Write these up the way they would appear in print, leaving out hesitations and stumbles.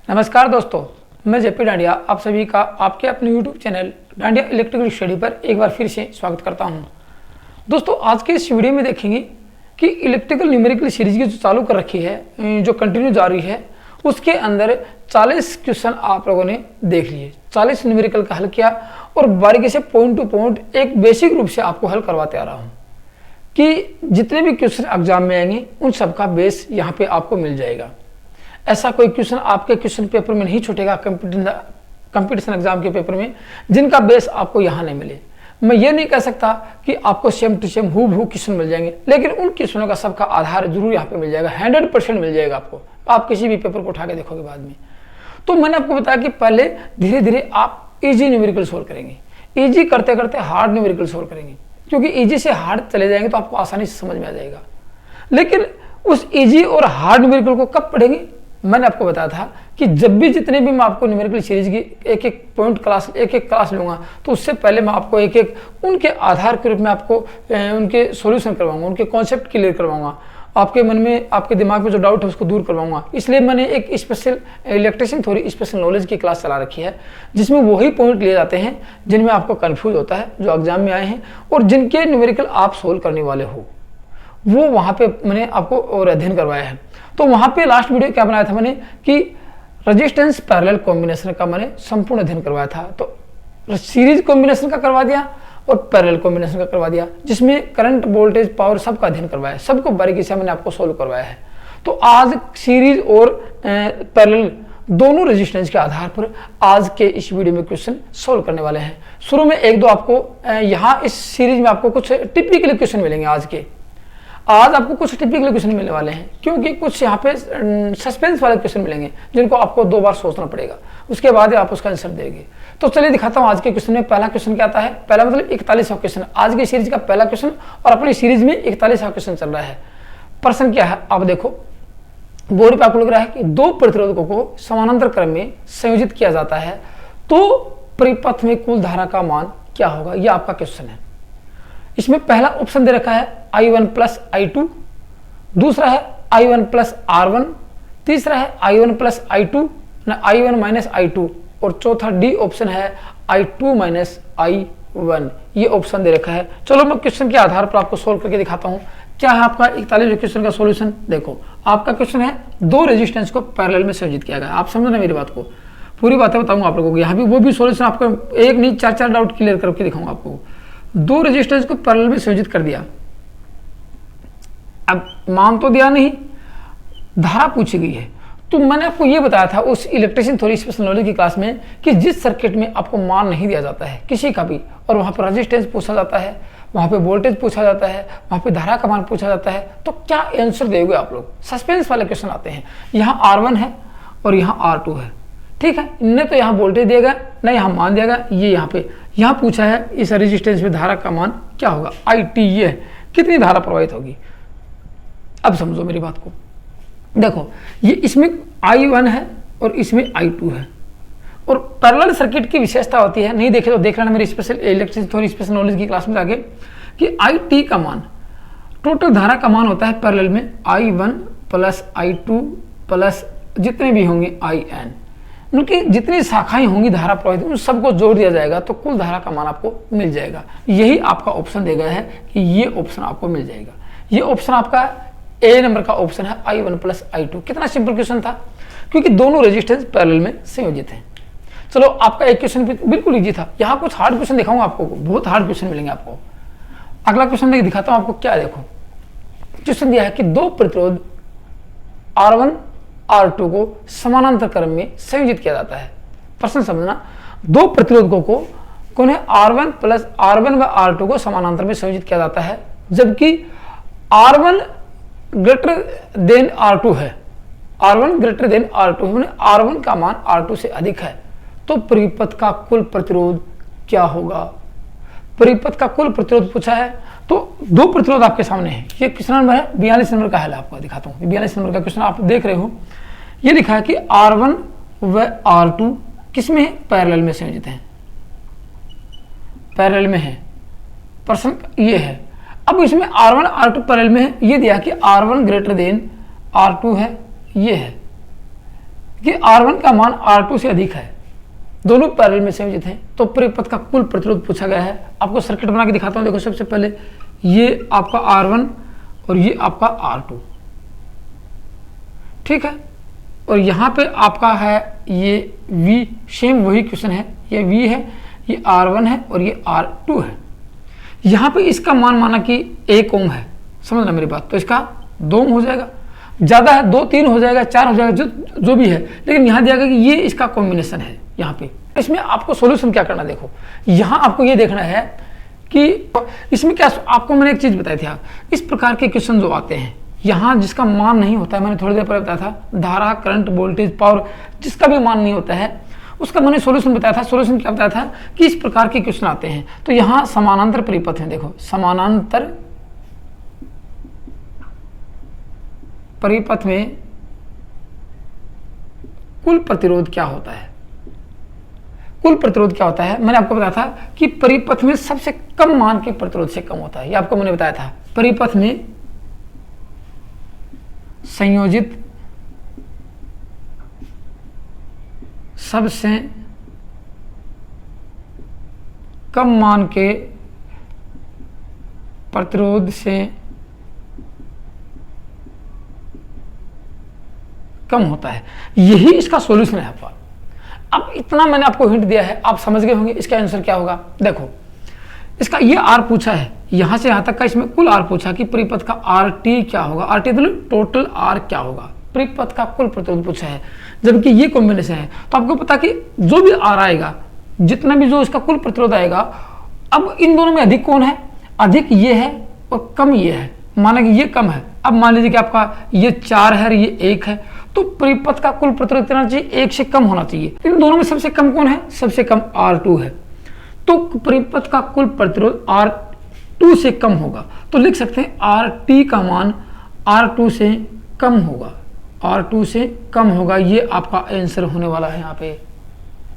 नमस्कार दोस्तों, मैं जेपी डांडिया आप सभी का आपके अपने YouTube channel dandiya electrical study पर एक बार फिर से स्वागत करता हूं। दोस्तों, आज के इस वीडियो में देखेंगे कि इलेक्ट्रिकल न्यूमेरिकल सीरीज की जो चालू कर रखी है, जो कंटिन्यू जारी है, उसके अंदर 40 क्वेश्चन आप लोगों ने देख लिए। 40 न्यूमेरिकल का हल किया और बारीकी से पॉइंट टू पॉइंट एक बेसिक रूप से आपको हल करवाते आ रहा हूँ कि जितने भी क्वेश्चन एग्जाम में आएंगे उन सबका बेस यहाँ पे आपको मिल जाएगा। ऐसा कोई क्वेश्चन आपके क्वेश्चन पेपर में नहीं छूटेगा कंपटीशन एग्जाम के पेपर में जिनका बेस आपको यहाँ नहीं मिले। मैं ये नहीं कह सकता कि आपको सेम टू सेम हूबहू क्वेश्चन मिल जाएंगे, लेकिन उन क्वेश्चनों का सबका आधार जरूर यहाँ पे मिल जाएगा। 100% मिल जाएगा आपको। आप किसी भी पेपर को उठा के देखोगे बाद में। तो मैंने आपको बताया कि पहले धीरे धीरे आप इजी न्यूमेरिकल सोल्व करेंगे, इजी करते करते हार्ड न्यूमेरिकल सोल्व करेंगे, क्योंकि इजी से हार्ड चले जाएंगे तो आपको आसानी से समझ में आ जाएगा। लेकिन उस इजी और हार्ड न्यूमेरिकल को कब पढ़ेंगे? मैंने आपको बताया था कि जब भी जितने भी मैं आपको न्यूमेरिकल सीरीज की एक एक पॉइंट क्लास एक एक क्लास लूंगा, तो उससे पहले मैं आपको एक एक उनके आधार के रूप में आपको उनके सॉल्यूशन करवाऊंगा, उनके कॉन्सेप्ट क्लियर करवाऊंगा, आपके मन में आपके दिमाग में जो डाउट है उसको दूर करवाऊंगा। इसलिए मैंने एक special electrician theory special knowledge की क्लास चला रखी है, जिसमें वही पॉइंट लिए जाते हैं जिनमें आपको कन्फ्यूज होता है, जो एग्जाम में आए हैं और जिनके न्यूमेरिकल आप सोल्व करने वाले हो, वो वहाँ पे मैंने आपको और अध्ययन करवाया है। तो वहाँ पे लास्ट वीडियो क्या बनाया था मैंने कि रेजिस्टेंस पैरेलल कॉम्बिनेशन का मैंने संपूर्ण अध्ययन करवाया था। तो सीरीज कॉम्बिनेशन का करवा दिया और पैरेलल कॉम्बिनेशन का करवा दिया, जिसमें करंट वोल्टेज पावर सबका अध्ययन करवाया है, सबको बारीकी से मैंने आपको सोल्व करवाया है। तो आज सीरीज और पैरेलल दोनों रेजिस्टेंस के आधार पर आज के इस वीडियो में क्वेश्चन सोल्व करने वाले हैं। शुरू में एक दो आपको यहाँ इस सीरीज में आपको कुछ टिपिकल क्वेश्चन मिलेंगे। आज आपको कुछ टिपिकल क्वेश्चन मिलने वाले हैं, क्योंकि कुछ यहाँ पे सस्पेंस वाले क्वेश्चन मिलेंगे जिनको आपको 2 बार सोचना पड़ेगा, उसके बाद आप उसका आंसर देंगे। तो चलिए दिखाता हूँ आज के क्वेश्चन में पहला क्वेश्चन क्या आता है। पहला मतलब 41वां क्वेश्चन, आज की सीरीज का पहला क्वेश्चन और अपनी सीरीज में 41वां क्वेश्चन चल रहा है। प्रश्न क्या है आप देखो, बोर्ड पे आपको लग रहा है कि 2 प्रतिरोधकों को समानांतर क्रम में संयोजित किया जाता है तो परिपथ में कुल धारा का मान क्या होगा, यह आपका क्वेश्चन है। इसमें पहला ऑप्शन दे रखा है I1 प्लस I2, दूसरा है I1 प्लस R1, तीसरा है I1 प्लस I2 ना I1 माइनस I2 और चौथा डी ऑप्शन है I2 माइनस I1। ये ऑप्शन दे रखा है। चलो मैं क्वेश्चन के आधार पर आपको सोल्व करके दिखाता हूँ क्या है आपका 41वें क्वेश्चन का सॉल्यूशन। देखो आपका क्वेश्चन है 2 रेजिस्टेंस को पैरेलल में संयोजित किया गया। आप समझो ना मेरी बात को, पूरी बातें बताऊंगा आप लोगों को। यहाँ भी वो भी सॉल्यूशन आपको एक नहीं 4 डाउट क्लियर करके दिखाऊंगा आपको। 2 रेजिस्टेंस को पैरेलल में संयोजित कर दिया, अब मान तो दिया नहीं, धारा पूछी गई है। तो मैंने आपको ये बताया था उस इलेक्ट्रिशियन थ्योरी स्पेशल नॉलेज की क्लास में कि जिस सर्किट में आपको मान नहीं दिया जाता है किसी का भी, और वहां पर रेजिस्टेंस पूछा जाता है, वहां पे वोल्टेज पूछा जाता है, वहां पे धारा का मान पूछा जाता है, तो क्या आंसर दोगे आप लोग? सस्पेंस वाले क्वेश्चन आते हैं। यहाँ R1 है और यहाँ R2 है, ठीक है। न तो यहाँ वोल्टेज देगा न यहाँ मान देगा। ये यहाँ पूछा है इस रेजिस्टेंस में धारा का मान क्या होगा, IT ये है, कितनी धारा प्रवाहित होगी। अब समझो मेरी बात को, देखो ये इसमें I1 है और इसमें I2 है। और पैरेलल सर्किट की विशेषता होती है, नहीं देखे तो देख लेना मेरी special electric theory special knowledge की क्लास में जाके, कि IT का मान टोटल धारा का मान होता है पैरेलल में I1 प्लस I2 प्लस जितने भी होंगे IN, उनकी जितनी शाखाएं होंगी धारा प्रवाहित उन सबको जोड़ दिया जाएगा तो कुल धारा का मान आपको मिल जाएगा। यही आपका ऑप्शन दिया गया है कि ये ऑप्शन आपको मिल जाएगा। ये ऑप्शन आपका A नंबर का ऑप्शन है I1 प्लस I2। कितना सिंपल क्वेश्चन था, क्योंकि दोनों रेजिस्टेंस पैरेलल में संयोजित हैं। चलो आपका एक क्वेश्चन बिल्कुल इजी था। यहाँ कुछ हार्ड क्वेश्चन दिखाऊंगा आपको, बहुत हार्ड क्वेश्चन मिलेंगे आपको। अगला क्वेश्चन दिखाता हूँ आपको। क्या देखो क्वेश्चन दिया है कि 2 प्रतिरोध R1 R2 को समानांतर क्रम में संयोजित किया जाता है। प्रश्न समझना, 2 प्रतिरोधकों को कौन है, R1 प्लस R1 व R2 को समानांतर में संयोजित किया जाता है, जबकि R1 ग्रेटर देन R2 है। R1 ग्रेटर देन R2 है, R1 का मान R2 से अधिक है, तो परिपथ का कुल प्रतिरोध क्या होगा। परिपथ का कुल प्रतिरोध पूछा है, तो 2 प्रतिरोध आपके सामने है। ये क्वेश्चन नंबर है 42 नंबर का है, आपको दिखाता हूँ। 42 नंबर का क्वेश्चन आप देख रहे हो। ये लिखा है कि R1 व R2 किसमें है, पैरेलल में संयोजित हैं, पैरेलल में है। प्रश्न ये है। अब इसमें R1 R2 पैरेलल में है, ये दिया कि R1 ग्रेटर देन R2 है, ये है कि R1 का मान R2 से अधिक है, दोनों पैरेलल में संयोजित हैं, तो परिपथ का कुल प्रतिरोध पूछा गया है। आपको सर्किट बना के दिखाता हूं। देखो सबसे पहले ये आपका R1 और ये आपका R2, ठीक है, और यहाँ पे आपका है ये V, सेम वही क्वेश्चन है, ये V है, ये R1 है और ये R2 है। यहाँ पे इसका मान माना कि 1 ओम है, समझना मेरी बात, तो इसका 2 ओम हो जाएगा, ज़्यादा है 2, 3 हो जाएगा, 4 हो जाएगा, जो भी है, लेकिन यहाँ दिया गया कि ये इसका कॉम्बिनेशन है। यहाँ पे इसमें आपको सॉल्यूशन क्या करना, देखो यहाँ आपको ये देखना है कि इसमें क्या, आपको मैंने एक चीज़ बताई थी, इस प्रकार के क्वेश्चन जो आते हैं यहाँ जिसका मान नहीं होता है, मैंने थोड़ी देर पहले बताया था, धारा, करंट, वोल्टेज, पावर, जिसका भी मान नहीं होता है उसका मैंने सॉल्यूशन बताया था। सॉल्यूशन क्या बताया था कि इस प्रकार के क्वेश्चन आते हैं, तो यहाँ समानांतर परिपथ है, देखो समानांतर परिपथ में कुल प्रतिरोध क्या होता है। कुल प्रतिरोध क्या होता है, मैंने आपको बताया था कि परिपथ में सबसे कम मान के प्रतिरोध से कम होता है, ये आपको मैंने बताया था। परिपथ में संयोजित सबसे कम मान के प्रतिरोध से कम होता है, यही इसका सॉल्यूशन है आपका। अब इतना मैंने आपको हिंट दिया है, आप समझ गए होंगे इसका आंसर क्या होगा। देखो इसका ये आर पूछा है, यहां से यहां तक का इसमें कुल आर पूछा कि परिपथ का आर टी क्या होगा, आर टी मतलब टोटल आर क्या होगा, परिपथ का कुल प्रतिरोध पूछा है, जबकि ये कॉम्बिनेशन है। तो आपको पता कि जो भी आर आएगा, जितना भी जो इसका कुल प्रतिरोध आएगा, अब इन दोनों में अधिक कौन है, अधिक ये है और कम ये है, माना कि ये कम है। अब मान लीजिए कि आपका ये 4 है और ये 1 है, तो परिपथ का कुल प्रतिरोध कितना चाहिए, 1 से कम होना चाहिए। इन दोनों में सबसे कम कौन है, सबसे कम R2 है, तो परिपथ का कुल प्रतिरोध R2 से कम होगा, तो लिख सकते हैं RT का मान R2 से कम होगा, R2 से कम होगा, ये आपका आंसर होने वाला है। यहाँ पे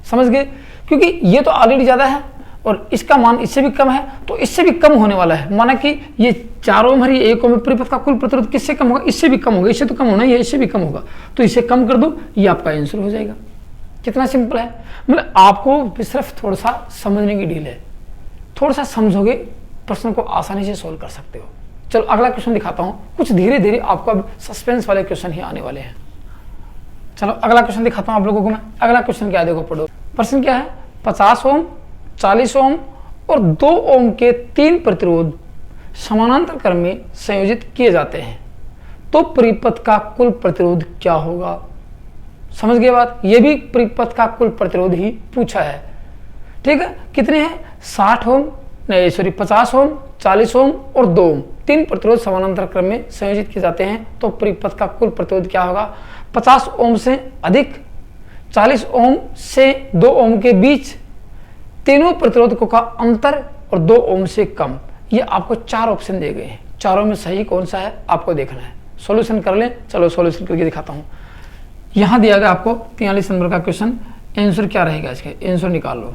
समझ गए, क्योंकि ये तो ऑलरेडी ज्यादा है और इसका मान इससे भी कम है, तो इससे भी कम होने वाला है। माना कि ये 4 ओम है, ये 1 ओम है, परिपथ का कुल प्रतिरोध किससे कम होगा, इससे भी कम होगा, इससे तो कम होना ही है, इससे भी कम होगा, तो इसे कम कर दो, ये आपका आंसर हो जाएगा। कितना सिंपल है, मतलब आपको सिर्फ थोड़ा सा समझने की ढील है, थोड़ा सा समझोगे प्रश्न को आसानी से सोल्व कर सकते हो। चलो अगला क्वेश्चन दिखाता हूँ, कुछ धीरे धीरे आपको अब सस्पेंस वाले क्वेश्चन ही आने वाले हैं। चलो अगला क्वेश्चन दिखाता हूँ आप लोगों को मैं। अगला क्वेश्चन क्या है, देखो पढ़ो। प्रश्न क्या है, 50 ओम, 40 ओम और 2 ओम के 3 प्रतिरोध समानांतर क्रम में संयोजित किए जाते हैं, तो परिपथ का कुल प्रतिरोध क्या होगा। समझ गए बात, ये भी परिपथ का कुल प्रतिरोध ही पूछा है, ठीक है। कितने हैं, 60 ओम, नहीं सॉरी 50 ओम, 40 ओम और 2 ओम, 3 प्रतिरोध समानांतर क्रम में संयोजित किए जाते हैं, तो परिपथ का कुल प्रतिरोध क्या होगा। 50 ओम से अधिक, 40 ओम से 2 ओम के बीच, तीनों प्रतिरोधकों का अंतर और 2 ओम से कम। ये आपको 4 ऑप्शन दिए गए हैं, चारों में सही कौन सा है आपको देखना है। सॉल्यूशन कर लें, चलो सॉल्यूशन करके दिखाता हूं। यहां दिया गया आपको 43 नंबर का क्वेश्चन, आंसर क्या रहेगा, इसके आंसर निकाल लो।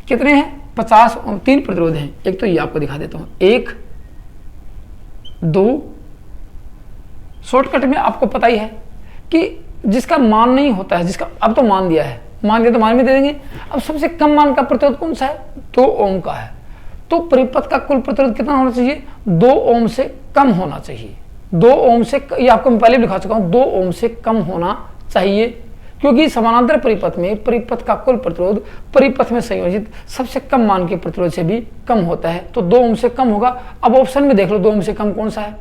कितने हैं, 50 और 3 प्रतिरोध हैं, एक तो ये आपको दिखा देता हूं, 1 2। शॉर्टकट में आपको पता ही है कि जिसका मान नहीं होता है, जिसका अब तो मान दिया है, मान दिया तो मान में दे देंगे। अब सबसे कम मान का प्रतिरोध कौन सा है, 2 ओम का है, तो परिपथ का कुल प्रतिरोध कितना होना चाहिए, 2 ओम से कम होना चाहिए। 2 ओम से, ये आपको मैं पहले भी दिखा चुका हूं, 2 ओम से कम होना चाहिए, क्योंकि समानांतर परिपथ में परिपथ का कुल प्रतिरोध परिपथ में संयोजित सबसे कम मान के प्रतिरोध से भी कम होता है, तो 2 ओम से कम होगा। अब ऑप्शन में देख लो 2 ओम से कम कौन सा है,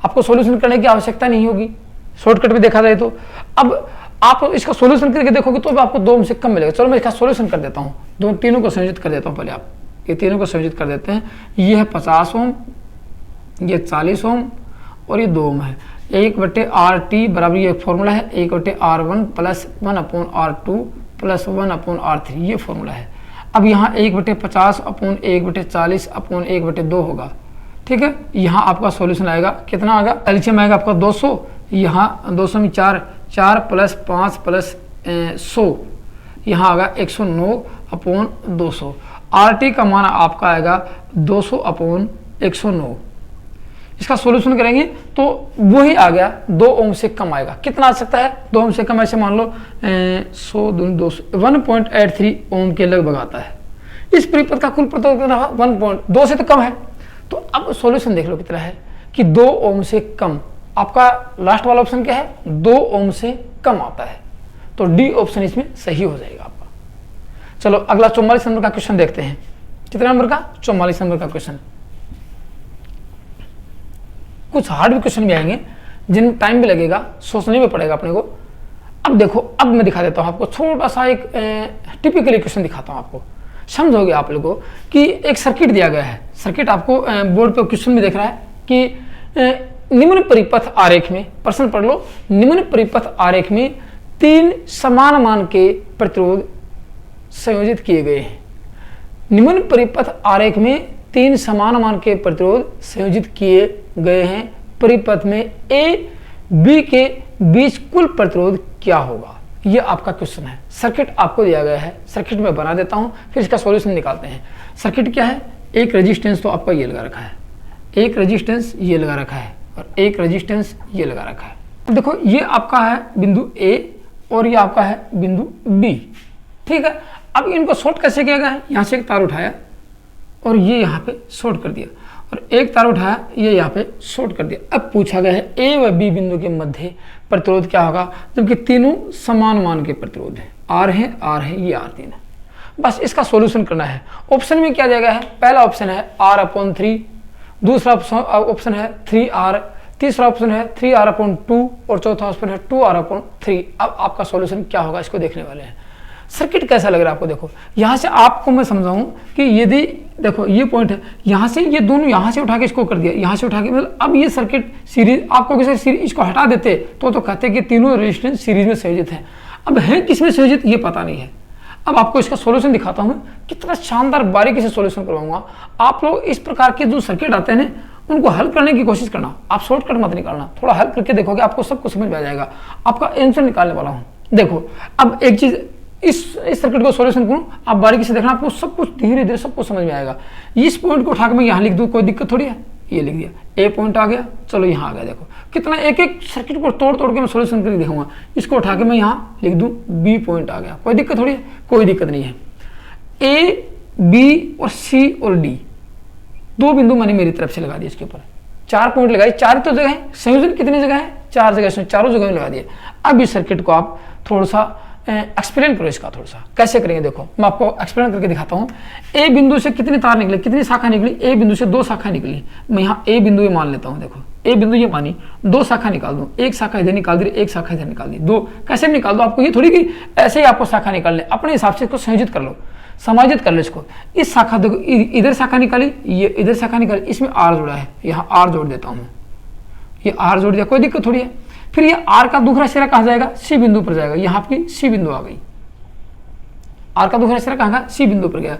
आपको सॉल्यूशन करने की आवश्यकता नहीं होगी, शॉर्टकट में देखा जाए तो। अब आप इसका सॉल्यूशन करके देखोगे तो भी आपको 2 ओम से कम मिलेगा। चलो मैं इसका सॉल्यूशन कर देता हूँ, तीनों को संयोजित कर देता हूँ। पहले आप ये तीनों को संयोजित कर देते हैं, ये है 50 ओम, ये 40 ओम और ये 2 ओम है। 1/RT बराबर ये फॉर्मूला है, 1/R1 plus 1/R2 plus 1/R3, ये फॉर्मूला है। अब यहाँ 1/50 अपॉन 1/40 अपॉन 1/2 होगा, ठीक है। यहाँ आपका सॉल्यूशन आएगा, कितना आएगा, एलसीएम आएगा आपका 200, यहाँ 200 में 4 प्लस 5 प्लस 100, यहाँ आएगा 109 अपॉन 200। RT का मान आपका आएगा 200 अपॉन 109। इसका सॉल्यूशन करेंगे तो वो ही आ गया 2 ओम से कम आएगा। कितना आ सकता है 2 ओम से कम, ऐसे मान लो 100 दूनी 200 1.83 ओम के लगभग आता है। इस परिपथ का कुल प्रतिरोध कितना है 1.2 से तो कम है। तो अब सॉल्यूशन देख लो कितना है कि 2 ओम से कम। आपका लास्ट वाला ऑप्शन क्या है 2 ओम से कम आता है, तो डी ऑप्शन इसमें सही हो जाएगा आपका। चलो अगला 44 नंबर का क्वेश्चन देखते हैं। कितना नंबर का 44 नंबर का क्वेश्चन। कुछ हार्ड भी क्वेश्चन भी आएंगे जिन टाइम भी लगेगा, सोचने में पड़ेगा अपने को। अब देखो, अब मैं दिखा देता हूं आपको छोटा सा एक टिपिकली क्वेश्चन दिखाता हूं आपको, समझोगे आप लोगों कि एक सर्किट दिया गया है। सर्किट आपको बोर्ड पे क्वेश्चन में देख रहा है कि निम्न परिपथ आरेख में, प्रश्न पढ़ लो, निम्न परिपथ आरेख में 3 समान मान के प्रतिरोध संयोजित किए गए हैं। निम्न परिपथ आरेख में 3 समान मान के प्रतिरोध संयोजित किए गए हैं। परिपथ में ए बी के बीच कुल प्रतिरोध क्या होगा, ये आपका क्वेश्चन है। सर्किट आपको दिया गया है, सर्किट में बना देता हूं, फिर इसका सॉल्यूशन निकालते हैं। सर्किट क्या है, एक रेजिस्टेंस तो आपका ये लगा रखा है, एक रेजिस्टेंस ये लगा रखा है और एक रेजिस्टेंस ये लगा रखा है। अब देखो ये आपका है बिंदु ए और ये आपका है बिंदु बी, ठीक है। अब इनको शॉर्ट कैसे किया गया है, यहाँ से एक तार उठाया और ये यहाँ पे शॉर्ट कर दिया और एक तार उठाया, ये यहाँ पे शॉर्ट कर दिया। अब पूछा गया है ए व बी बिंदु के मध्य प्रतिरोध क्या होगा, जबकि तीनों समान मान के प्रतिरोध है, आर है ये R3 है। बस इसका सॉल्यूशन करना है। ऑप्शन में क्या दिया गया है, पहला ऑप्शन है R/3, दूसरा ऑप्शन है 3R, तीसरा ऑप्शन है 3R/2 और चौथा ऑप्शन है 2R/3। अब आपका सॉल्यूशन क्या होगा इसको देखने वाले हैं। सर्किट कैसा लग रहा है आपको, देखो यहाँ से आपको मैं समझाऊं कि यदि देखो ये पॉइंट है, यहाँ से ये दोनों यहाँ से उठा के इसको कर दिया, यहाँ से उठा के, मतलब अब ये सर्किट सीरीज, आपको किसी सीरीज इसको हटा देते तो कहते कि तीनों रेजिस्टेंस सीरीज में संयोजित है। अब है किस में संयोजित ये पता नहीं है। अब आपको इसका सॉल्यूशन दिखाता हूँ, कितना शानदार बारीकी से सॉल्यूशन करवाऊंगा। आप लोग इस प्रकार के जो सर्किट आते हैं ना उनको हल करने की कोशिश करना, आप शॉर्टकट मत निकालना, थोड़ा हल करके देखोगे आपको सब कुछ समझ में आ जाएगा। आपका आंसर निकालने वाला हूँ। देखो अब एक चीज, इस सर्किट को सॉल्यूशन करूं, आप बारीकी से देखना, आपको सब कुछ धीरे धीरे सब कुछ समझ में आएगा। इस पॉइंट को उठाकर मैं यहाँ लिख दूं, कोई दिक्कत थोड़ी है, ये लिख दिया, ए पॉइंट आ गया, चलो यहाँ आ गया। देखो कितना एक एक सर्किट को तोड़ तोड़ के मैं सॉल्यूशन करके दिखाऊंगा। इसको उठा के मैं यहाँ लिख दूं, बी पॉइंट आ गया, कोई दिक्कत थोड़ी है, कोई दिक्कत नहीं है। ए बी और सी और डी 2 बिंदु मैंने मेरी तरफ से लगा दिए, इसके ऊपर 4 पॉइंट लगाए, 4 तो जगह है, संयोजन कितनी जगह है, 4 जगह, चारों जगह में लगा दिए। अब इस सर्किट को आप थोड़ा सा एक्सप्लेन करो, इसका थोड़ा सा कैसे करेंगे देखो, मैं आपको एक्सप्लेन करके दिखाता हूँ। ए बिंदु से कितनी तार निकले, कितनी शाखा निकली, ए बिंदु से 2 शाखा निकली। मैं यहाँ ए बिंदु ये मान लेता हूँ, देखो ए बिंदु ये मानी, 2 शाखा निकाल दूँ, एक शाखा इधर निकाल दी, एक शाखा इधर निकाल दी, 2 कैसे भी निकाल दो, आपको ये थोड़ी कि ऐसे ही आपको शाखा निकालने, अपने हिसाब से इसको संयोजित कर लो, समायोजित कर लो इसको। इस शाखा देखो, इधर शाखा निकाली, ये इधर शाखा निकाली, इसमें R जोड़ा है, यहाँ R जोड़ देता हूँ, ये R जोड़ दिया, कोई दिक्कत थोड़ी है। फिर ये R का दूसरा सिरा कहाँ जाएगा, C बिंदु पर जाएगा, यहाँ आपकी C बिंदु आ गई, R का दूसरा सिरा कहाँ गया, C बिंदु पर गया।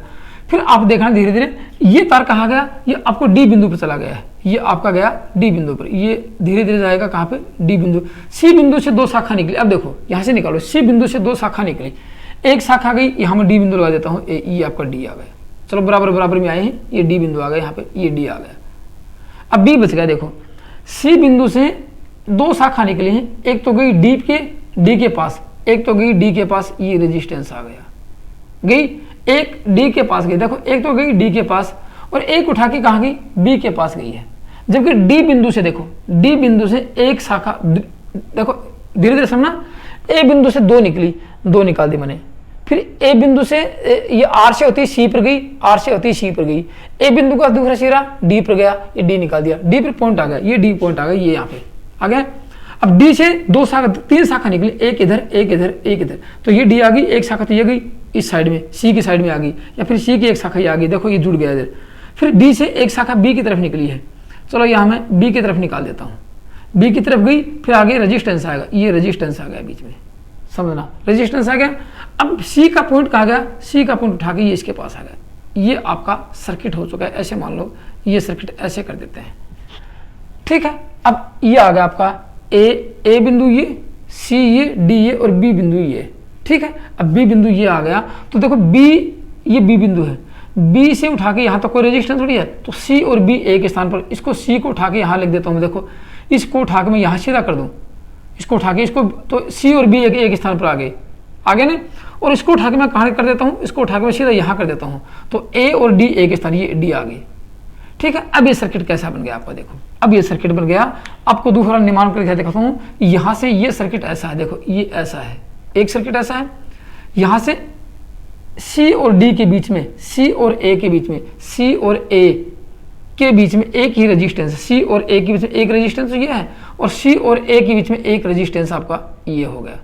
फिर आप देखना धीरे धीरे ये तार कहाँ गया, ये आपको D बिंदु पर चला गया है, ये आपका गया D बिंदु पर, ये धीरे धीरे जाएगा कहाँ पे, D बिंदु। C बिंदु से 2 शाखा निकली, अब देखो यहाँ से निकालो, C बिंदु से 2 शाखा निकली, एक शाखा गई, यहाँ मैं D बिंदु लगा देता हूँ, ये आपका D आ गया, चलो बराबर बराबर में आए हैं, ये D बिंदु आ गया, यहाँ पे ये D आ गया। अब B बच गया, देखो C बिंदु से 2 शाखा निकली हैं, एक तो गई D के पास, एक तो गई D के पास, ये रेजिस्टेंस आ गया, गई एक D के पास गई, देखो एक तो गई D के पास और एक उठा के कहाँ गई, B के पास गई है। जबकि D बिंदु से देखो, D बिंदु से एक शाखा, देखो धीरे धीरे समझना, A बिंदु से 2 निकली, 2 निकाल दी मैंने। फिर A बिंदु से ये R से होती C पर गई, R से होती C पर गई, A बिंदु का दूसरा सिरा D पर गया, ये D निकाल दिया, D पर पॉइंट आ गया, ये D पॉइंट आ गया, ये यहाँ पे आ गया। अब D से 2 शाखा, 3 शाखा निकली, एक इधर एक इधर एक इधर, तो ये D आ गई, एक शाखा तो ये गई इस साइड में, C की साइड में आ गई, या फिर C की एक शाखा ये आ गई, देखो ये जुड़ गया इधर। फिर D से एक शाखा B की तरफ निकली है, चलो यहाँ मैं B की तरफ निकाल देता हूँ, B की तरफ गई, फिर आगे रेजिस्टेंस आएगा, ये रेजिस्टेंस आ गया बीच में, समझना रेजिस्टेंस आ गया। अब C का पॉइंट कहाँ गया, C का पॉइंट उठा के ये इसके पास आ गया, ये आपका सर्किट हो चुका है। ऐसे मान लो ये सर्किट ऐसे कर देते हैं, ठीक है। अब ये आ गया आपका ए बिंदु ये, C ये, D ये और B बिंदु ये, ठीक है। अब B बिंदु ये आ गया, तो देखो B ये B बिंदु है, बी से उठा के यहाँ तक कोई रेजिस्टेंस थोड़ी है, तो सी और बी एक स्थान पर, इसको सी को उठा के यहाँ लिख देता हूँ मैं। देखो इसको उठा के मैं यहाँ सीधा कर दूँ, इसको उठा के इसको, तो सी और बी एक स्थान पर आगे नहीं, और इसको उठा के मैं कहाँ कर देता हूँ, इसको उठा के मैं सीधा यहाँ कर देता हूँ, तो ए और डी एक स्थान, ये डी आ गई। ठीक है, अब ये सर्किट कैसा बन गया आपका, देखो अब ये सर्किट बन गया। आपको दूसरा निर्माण करके दिखाता हूँ। यहाँ से ये सर्किट ऐसा है, देखो ये ऐसा है, एक सर्किट ऐसा है, यहाँ से सी और डी के बीच में, सी और ए के बीच में, सी और ए के बीच में एक ही रेजिस्टेंस, सी और ए के बीच में एक रेजिस्टेंस ये है, और सी और ए के बीच में एक रेजिस्टेंस आपका ये हो गया।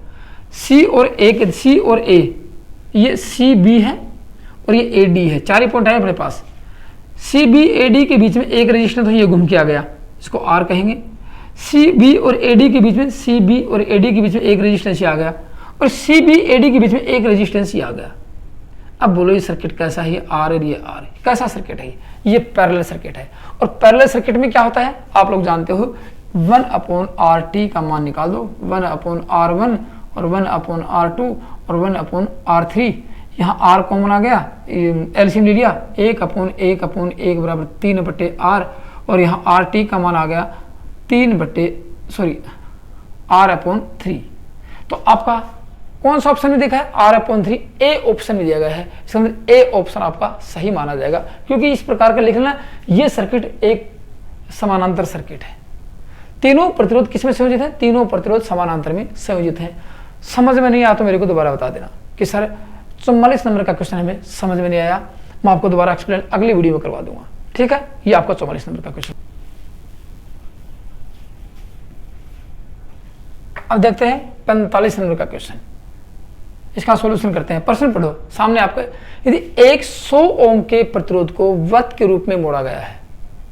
सी और ए, ये सी बी है और ये ए डी है, 4 ही पॉइंट है अपने पास। सी बी ए डी के बीच में एक रेजिस्टेंस तो ये घूम के आ गया, इसको आर कहेंगे। सी बी और ए डी के बीच में, सी बी और ए डी के बीच में एक रेजिस्टेंस आ गया, और सी बी ए डी के बीच में एक रेजिस्टेंस आ गया। अब बोलो ये सर्किट कैसा है, ये आर और ये आर, कैसा सर्किट है ये पैरेलल सर्किट है। और पैरेलल सर्किट में क्या होता है आप लोग जानते हो, 1/RT का मान निकाल दो, 1/R1 और 1/R2 और 1/R3। यहाँ R कॉमन आ गया, एलसीएम ले लिया, 1/1/1 बराबर 3/R, और यहाँ RT का मान आ गया R/3। तो आपका कौन सा ऑप्शन में देखा है, R/3, ए ऑप्शन में दिया गया है। इसके अंदर ए ऑप्शन आपका सही माना जाएगा, क्योंकि इस प्रकार का लिखना, ये सर्किट एक समानांतर सर्किट है। तीनों प्रतिरोध किसमें संयोजित है, तीनों प्रतिरोध समानांतर में संयोजित हैं। समझ में नहीं आया तो मेरे को दोबारा बता देना कि सर 44 नंबर का क्वेश्चन हमें समझ में नहीं आया, मैं आपको दोबारा एक्सप्लेन अगली वीडियो में करवा दूंगा। ठीक है, ये आपका 44 नंबर का क्वेश्चन। अब देखते हैं 45 नंबर का क्वेश्चन, इसका सॉल्यूशन करते हैं। प्रश्न पढ़ो सामने आपके, यदि एक 100 ओम के प्रतिरोध को वृत्त के रूप में मोड़ा गया है।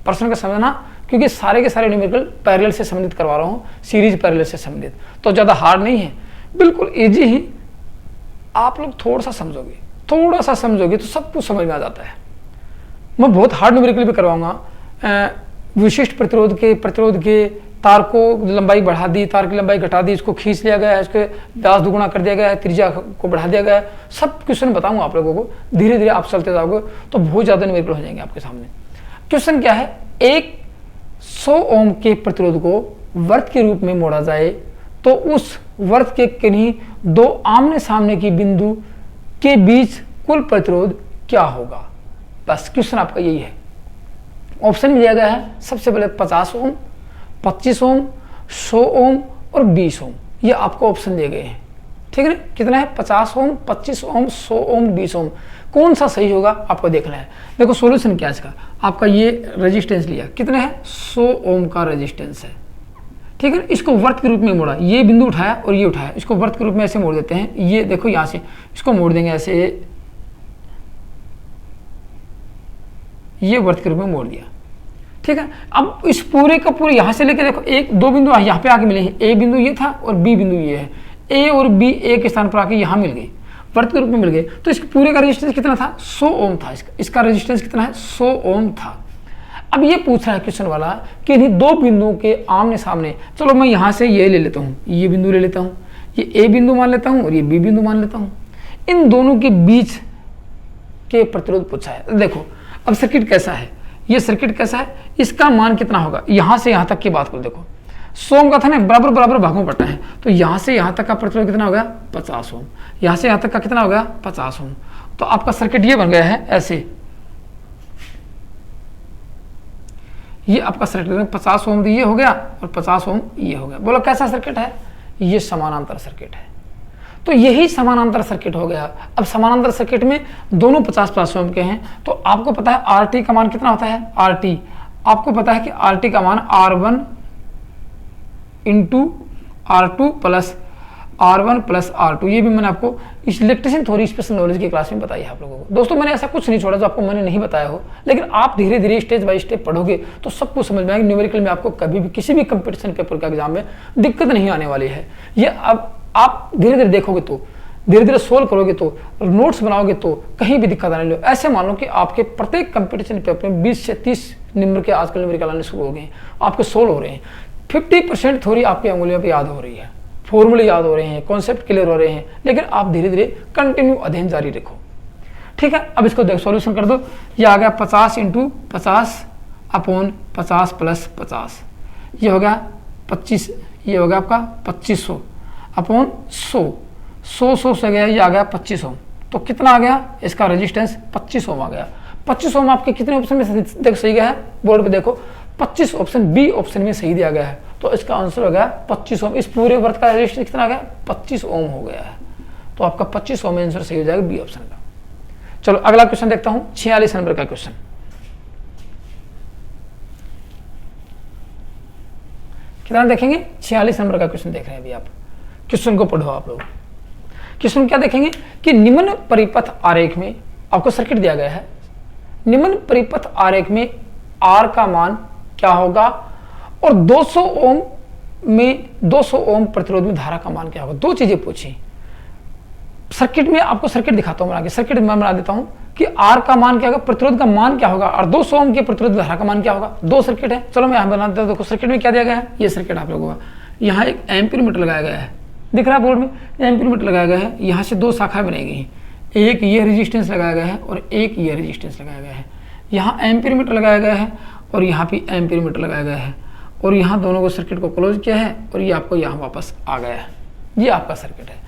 प्रश्न का समझना, क्योंकि सारे के सारे न्यूमेरिकल पैरेलल से संबंधित करवा रहा हूं, सीरीज पैरेलल से संबंधित, तो ज्यादा हार्ड नहीं है, बिल्कुल इजी ही। आप लोग थोड़ा सा समझोगे तो सब कुछ समझ में आ जाता है। मैं बहुत हार्ड न्यूमेरिकल भी करवाऊंगा। विशिष्ट प्रतिरोध के तार को लंबाई बढ़ा दी, तार की लंबाई घटा दी, इसको खींच लिया गया है, इसके व्यास दुगुना कर दिया गया है, त्रिज्या को बढ़ा दिया गया है, सब क्वेश्चन बताऊंगा आप लोगों को। धीरे धीरे आप चलते जाओगे तो बहुत ज्यादा न्यूमेरिकल हो जाएंगे आपके सामने। क्वेश्चन क्या है, एक 100 ओम के प्रतिरोध को वृत्त के रूप में मोड़ा जाए तो उस वृत्त के किन्हीं दो आमने सामने की बिंदु के बीच कुल प्रतिरोध क्या होगा। बस क्वेश्चन आपका यही है। ऑप्शन में दिया गया है सबसे पहले 50 ओम, 25 ओम, 100 ओम और 20 ओम, ये आपको ऑप्शन दिए गए हैं। ठीक है ना, कितना है, 50 ओम, 25 ओम, 100 ओम, 20 ओम, कौन सा सही होगा आपको देखना है। देखो सॉल्यूशन क्या है इसका, आपका ये रेजिस्टेंस लिया, कितना है, 100 ओम का रेजिस्टेंस है। ठीक है, इसको वृत्त के रूप में मोड़ा, ये बिंदु उठाया और ये उठाया, इसको वृत्त के रूप में ऐसे मोड़ देते हैं। ये देखो यहाँ से इसको मोड़ देंगे ऐसे, ये वृत्त के रूप में मोड़ दिया। ठीक है, अब इस पूरे का पूरे यहाँ से लेके देखो, एक दो बिंदु यहाँ पे आके मिले हैं, ए बिंदु ये था और बी बिंदु ये है, ए और बी एक स्थान पर आके यहाँ मिल गई, वृत्त के रूप में मिल गए। तो इसके पूरे का रेजिस्टेंस कितना था, 100 ओम था। इसका रेजिस्टेंस कितना है, 100 ओम था। अब ये पूछ रहा है क्वेश्चन वाला कि इन्हीं दो बिंदुओं के आमने सामने, चलो मैं यहाँ से ये ले लेता हूँ, ये बिंदु ले लेता हूँ, ये ए बिंदु मान लेता हूँ और ये बी बिंदु मान लेता हूँ, इन दोनों के बीच के प्रतिरोध पूछा है। देखो अब सर्किट कैसा है, ये सर्किट कैसा है, इसका मान कितना होगा, यहाँ से यहाँ तक की बात करो। देखो 100 ओम का था ना, बराबर बराबर भागों में पड़ता है, तो यहाँ से यहाँ तक का प्रतिरोध कितना हो गया, 50 ओम, यहाँ से यहाँ तक का कितना हो गया, 50 ओम। तो आपका सर्किट ये बन गया है ऐसे, ये आपका सर्किट 50 ओम ये हो गया और 50 ओम ये हो गया। बोलो कैसा सर्किट है, ये समानांतर सर्किट है। तो यही समानांतर सर्किट हो गया। अब समानांतर सर्किट में दोनों 50-50 ओम के हैं, तो आपको पता है आरटी का मान कितना होता है, आरटी आपको पता है कि आरटी का मान R1 into R2 plus R1 plus R2, ये भी मैंने आपको इस इलेक्ट्रिशियन थ्योरी स्पेशल नॉलेज की क्लास में बताई है आप लोगों को। दोस्तों मैंने ऐसा कुछ नहीं छोड़ा जो आपको मैंने नहीं बताया हो, लेकिन आप धीरे धीरे स्टेज बाय स्टेप पढ़ोगे तो सब कुछ समझ में आएगा। न्यूमेरिकल में आपको कभी भी किसी भी कंपटीशन पेपर का एग्जाम में दिक्कत नहीं आने वाली है। ये अब आप धीरे धीरे देखोगे तो, धीरे धीरे सोल्व करोगे तो, नोट्स बनाओगे तो कहीं भी दिक्कत आने लो। ऐसे मान लो कि आपके प्रत्येक कंपटीशन पेपर में 20 से 30 नंबर के आजकल न्यूमेरिकल आने शुरू हो गए हैं, आपके सोल्व हो रहे हैं। 50% थ्योरी आपकी अंगुलियों पर याद हो रही है, फॉर्मूले याद हो रहे हैं, कॉन्सेप्ट क्लियर हो रहे हैं, लेकिन आप धीरे धीरे कंटिन्यू अध्ययन जारी रखो। ठीक है, अब इसको देखो सॉल्यूशन कर दो। ये आ गया 50 × 50 अपॉन 50 + 50, ये हो गया 25, ये हो गया आपका 2500 अपॉन 100 से गया, ये आ गया 25 ओम। तो कितना आ गया इसका रेजिस्टेंस? 25 ओम आ गया। 25 ओम आपके कितने ऑप्शन में देखो सही गया है? बोर्ड पे देखो 25 ऑप्शन बी ऑप्शन में सही दिया गया है। तो इसका आंसर हो गया 25 ओम। इस पूरे वर्त का रेजिस्टेंस कितना आ गया? 25 ओम हो गया है। तो आपका 25 ओम आंसर सही हो जाएगा बी ऑप्शन का। चलो अगला क्वेश्चन देखता हूं, 46 नंबर का क्वेश्चन। कितना देखेंगे? 46 नंबर का क्वेश्चन देख रहे हैं अभी आप। क्वेश्चन को पढ़ो आप लोग। क्वेश्चन क्या देखेंगे कि निम्न परिपथ आरेख में आपको सर्किट दिया गया है। निम्न परिपथ आरेख में आर का मान क्या होगा और 200 ओम में 200 ओम प्रतिरोध में धारा का मान क्या होगा। दो चीजें पूछी। सर्किट में आपको सर्किट दिखाता हूं, बना सर्किट में बना देता हूं कि आर का मान क्या होगा, प्रतिरोध का मान क्या होगा और 200 ओम के प्रतिरोध धारा का मान क्या होगा। दो सर्किट है, चलो मैं यहां बना देता हूं। देखो सर्किट में क्या दिया गया है, ये सर्किट आप लोगों का। यहाँ एक एम्पीयर मीटर लगाया गया है, दिख रहा है बोर्ड में, एम्पीयर मीटर लगाया गया है। यहाँ से दो शाखा बनाई गई हैं, एक ये रेजिस्टेंस लगाया गया है और एक ये रेजिस्टेंस लगाया गया है। यहाँ एम्पीयर मीटर लगाया गया है और यहाँ भी एम्पीयर मीटर लगाया गया है और यहाँ दोनों को सर्किट को क्लोज किया है और ये आपको यहाँ वापस आ गया है। ये आपका सर्किट है।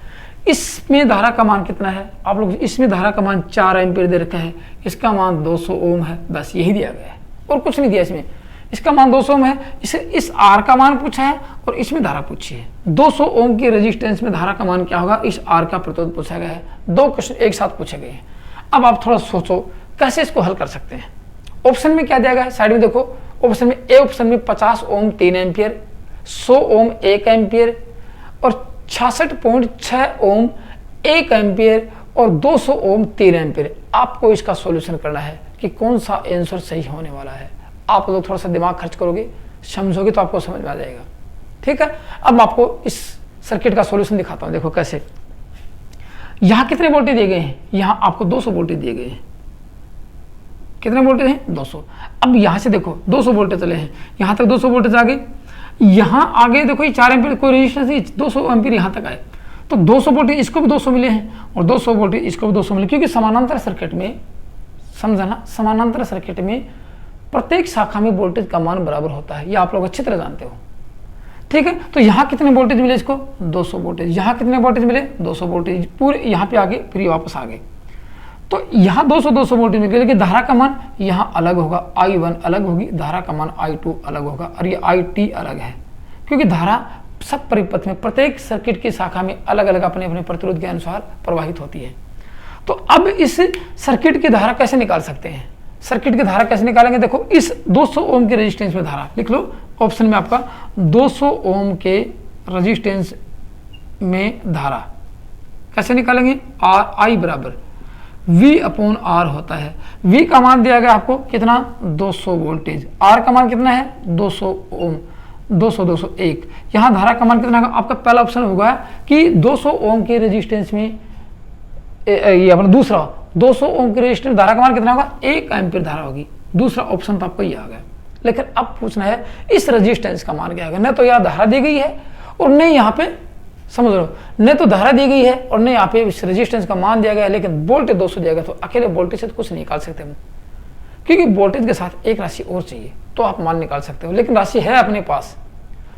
इसमें धारा का मान कितना है आप लोग? इसमें धारा का मान 4 एम्पीयर दे रखा है, इसका मान 200 ओम है, बस यही दिया गया है और कुछ नहीं दिया इसमें। इसका मान 200 ओम है, इस आर का मान पूछा है और इसमें धारा पूछी है। 200 ओम के रेजिस्टेंस में धारा का मान क्या होगा, इस आर का प्रतिरोध पूछा गया है। दो क्वेश्चन एक साथ पूछे गए हैं। अब आप थोड़ा सोचो कैसे इसको हल कर सकते हैं। ऑप्शन में क्या दिया गया है, साइड में देखो। ऑप्शन में ए ऑप्शन में 50 ओम 3 एम्पियर, 100 ओम 1 एम्पियर और 66.6 ओम 1 एम्पियर और 200 ओम 3 एम्पियर। आपको इसका सॉल्यूशन करना है कि कौन सा आंसर सही होने वाला है। आप लोग थोड़ा सा दिमाग खर्च करोगे, समझोगे तो आपको समझ में आ जाएगा। ठीक है, अब मैं आपको इस सर्किट का सॉल्यूशन दिखाता हूं। देखो कैसे। यहां कितने वोल्टेज दिए गए हैं? यहां आपको 200 वोल्टेज दिए गए हैं। कितने वोल्टेज हैं? 200। अब यहां से देखो 200 वोल्टेज चले हैं, यहां तक 200 वोल्टेज आ गए। यहां आगे देखो ये 4 एम्पीयर कोई रेजिस्टेंस नहीं, 200 एम्पीयर यहां तक आए। तो 200 वोल्टेज इसको भी 200 मिले हैं और 200 वोल्टेज इसको भी 200 मिले, क्योंकि समानांतर सर्किट में, समझना, समानांतर सर्किट में प्रत्येक शाखा में वोल्टेज का मान बराबर होता है। ये आप लोग अच्छी तरह जानते हो। ठीक है, तो यहाँ कितने वोल्टेज मिले इसको? 200 वोल्टेज। यहाँ कितने वोल्टेज मिले? 200 वोल्टेज। पूरे यहाँ पे आगे फिर वापस आ गए। तो यहाँ 200 वोल्टेज मिल गए, लेकिन धारा का मान यहाँ अलग होगा। I1 अलग होगी, धारा का मान I2 अलग होगा और ये IT अलग है, क्योंकि धारा सब परिपथ में प्रत्येक सर्किट की शाखा में अलग अलग अपने अपने प्रतिरोध के अनुसार प्रवाहित होती है। तो अब इस सर्किट की धारा कैसे निकाल सकते हैं? सर्किट की धारा कैसे निकालेंगे? देखो इस 200 ओम के रेजिस्टेंस में धारा लिख लो। ऑप्शन में आपका 200 ओम के रेजिस्टेंस में धारा कैसे निकालेंगे? I बराबर V/R होता है। V का मान दिया गया आपको कितना? 200 वोल्टेज। R का मान कितना है? 200 ओम। 201। यहाँ धारा का मान कितना होगा? आपका पहला ऑप्शन होगा कि 200 ओम के रेजिस्टेंस में, ये अपना दूसरा 200 ओम के रेजिस्टेंस धारा का मान कितना होगा? 1 एम्पीयर धारा होगी। दूसरा ऑप्शन तो आपको ये आ गया। लेकिन अब पूछना है इस रेजिस्टेंस का मान क्या होगा। न तो यहाँ धारा दी गई है और न यहाँ पे, समझ लो, न तो धारा दी गई है और न यहाँ पे इस रेजिस्टेंस का मान दिया गया है, लेकिन वोल्टेज 200 दिया गया। तो अकेले वोल्टेज से तो कुछ नहीं निकाल सकते हम, क्योंकि वोल्टेज के साथ एक राशि और चाहिए तो आप मान निकाल सकते हो। लेकिन राशि है अपने पास,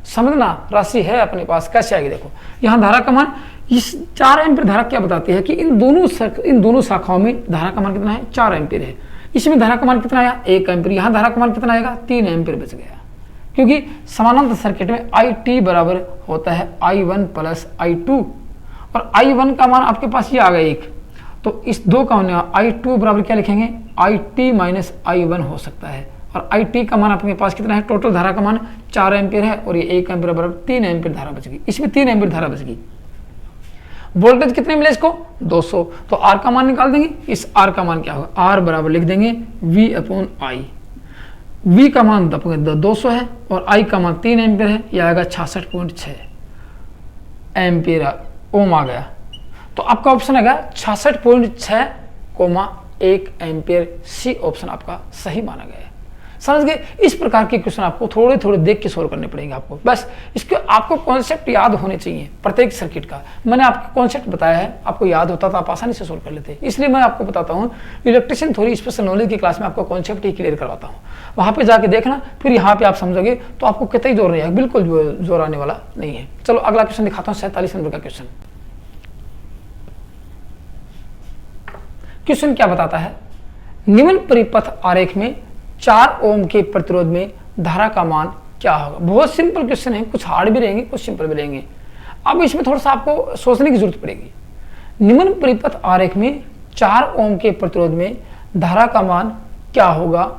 समझना, राशि है अपने पास। कैसे आएगी? देखो यहाँ धारा का मान, इस 4 एम्पीयर धारा क्या बताती है कि इन दोनों शाखाओं में धारा का मान कितना है? 4 एम्पीयर है। इसमें धारा का मान कितना आया? 1 एम्पीयर। यहाँ धारा का मान कितना आएगा? 3 एम्पीयर बच गया, क्योंकि समानांतर सर्किट में IT बराबर होता है I1 + I2 और I1 का मान आपके पास ये आ गया 1। तो इस दो का होने I2 बराबर क्या लिखेंगे? IT - I1 हो सकता है। और IT का मान आपके पास कितना है? टोटल धारा का मान 4 एम्पीयर है और ये 1 एम्पीयर बराबर 3 एम्पीयर धारा बच गई। इसमें 3 एम्पीयर धारा बच गई। वोल्टेज कितने मिले इसको? 200। तो R का मान निकाल देंगे। इस R का मान क्या होगा? R बराबर लिख देंगे V/I। V का मान 200 है और I का मान 3 एम्पीयर है। यह आएगा 66.6 एम्पीयर ओम आ गया। तो आपका ऑप्शन आएगा 66.6, 1 एम्पीयर। सी ऑप्शन आपका सही माना गया है। समझ गए। इस प्रकार के क्वेश्चन आपको थोड़े थोड़े देख के सोल्व करने पड़ेंगे आपको, बस इसके आपको कॉन्सेप्ट याद होने चाहिए प्रत्येक सर्किट का। मैंने आपको कॉन्सेप्ट बताया है, आपको याद होता तो आप आसानी से सोल्व कर लेते, इसलिए मैं आपको बताता हूँ इलेक्ट्रिशियन थ्योरी स्पेशल नॉलेज की क्लास में आपको कॉन्सेप्ट ही क्लियर करवाता हूँ। वहाँ पे जाके देखना, फिर यहाँ पे आप समझोगे तो आपको कितना जोर नहीं आएगा, बिल्कुल जोर आने वाला नहीं है। चलो अगला क्वेश्चन दिखाता हूँ, 47 नंबर का क्वेश्चन। क्वेश्चन क्या बताता है, निम्न परिपथ आरेख में 4 ओम के प्रतिरोध में धारा का मान क्या होगा। बहुत सिंपल क्वेश्चन है, कुछ हार्ड भी रहेंगे कुछ सिंपल भी रहेंगे। अब इसमें थोड़ा सा आपको सोचने की जरूरत पड़ेगी। निम्न परिपथ आरेख में 4 ओम के प्रतिरोध में धारा का मान क्या होगा,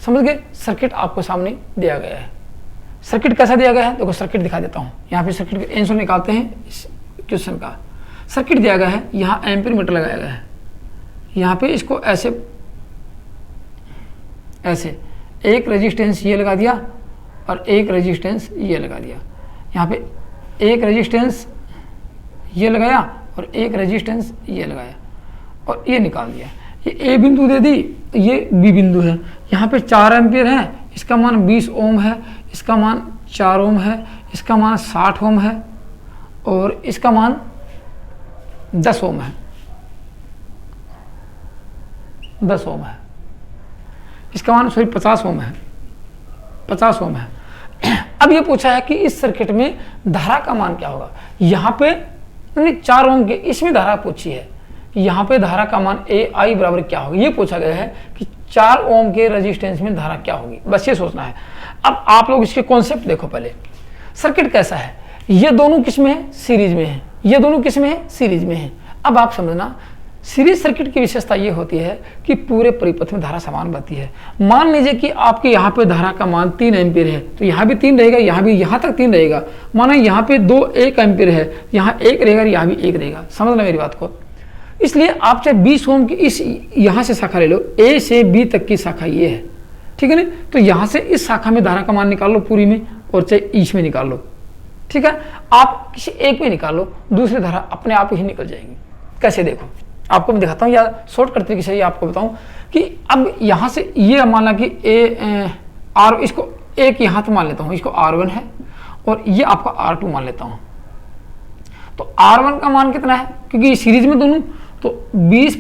समझ गए। सर्किट आपको सामने दिया गया है। सर्किट कैसा दिया गया है, देखो सर्किट दिखा देता हूं। यहाँ पे सर्किट का आंसर निकालते हैं इस क्वेश्चन का। सर्किट दिया गया है, यहाँ एम्पीयर मीटर लगाया गया है, यहाँ पे इसको ऐसे एक रेजिस्टेंस ये लगा दिया और एक रेजिस्टेंस ये लगा दिया। यहाँ पे एक रेजिस्टेंस ये लगाया और एक रेजिस्टेंस ये लगाया और ये निकाल दिया। ये ए बिंदु दे दी, ये बी बिंदु है। यहाँ पे 4 एम्पीयर है, इसका मान 20 ओम है, इसका मान 4 ओम है, इसका मान 60 ओम है और इसका मान 10 ओम है, 10 ओम है। इसका मान 50 ओम है, 50 ओम है। अब ये पूछा है कि इस सर्किट में धारा का मान क्या होगा। यहाँ पे 4 ओम के इसमें धारा पूछी है, यहाँ पे धारा का मान ए आई बराबर क्या होगा, ये पूछा गया है कि 4 ओम के रेजिस्टेंस में धारा क्या होगी, बस ये सोचना है। अब आप लोग इसके कॉन्सेप्ट देखो। पहले सर्किट कैसा है, ये दोनों किस में है, सीरीज में है, ये दोनों किस में है, सीरीज में है। अब आप समझना, सीरीज सर्किट की विशेषता ये होती है कि पूरे परिपथ में धारा समान बहती है। मान लीजिए कि आपके यहाँ पे धारा का मान 3 एम्पीयर है, तो यहाँ भी 3 रहेगा, यहाँ भी यहाँ तक 3 रहेगा। माना यहाँ पे 1 एम्पीयर है, यहाँ 1 रहेगा, यहाँ भी 1 रहेगा। समझना मेरी बात को। इसलिए आप चाहे 20 ओम की इस यहाँ से शाखा ले लो, ए से बी तक की शाखा ये है, ठीक है ना। तो यहाँ से इस शाखा में धारा का मान निकाल लो पूरी में, और चाहे ईच में निकाल लो, ठीक है। आप किसी एक में निकाल लो, दूसरी धारा अपने आप ही निकल जाएगी। कैसे, देखो आपको मैं दिखाता हूँ, या शॉर्टकट तरीके से आपको बताऊँ कि अब यहाँ से ये माना कि आर, इसको एक यहाँ तो मान लेता हूँ, इसको R1 है और ये आपका R2 मान लेता हूँ। तो R1 का मान कितना है, क्योंकि ये सीरीज में दोनों, तो 20 +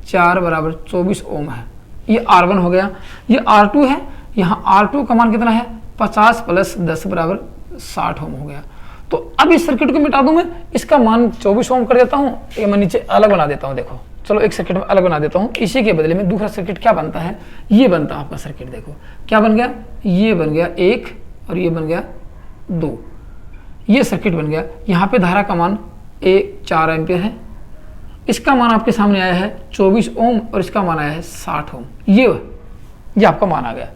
4 = 24 ओम है, ये R1 हो गया। ये R2 है, यहाँ R2 का मान कितना है, 50 + 10 = 60 ओम हो गया। तो अब इस सर्किट को मिटा दूं मैं, इसका मान 24 ओम कर देता हूँ, ये मैं नीचे अलग बना देता हूँ। देखो चलो एक सर्किट में अलग बना देता हूँ, इसी के बदले में दूसरा सर्किट क्या बनता है, ये बनता है आपका सर्किट। देखो क्या बन गया, ये बन गया 1 और ये बन गया 2, ये सर्किट बन गया। यहाँ पे धारा का मान 4 एम्पीयर है, इसका मान आपके सामने आया है 24 ओम और इसका मान आया है 60 ओम। ये आपका मान आ गया,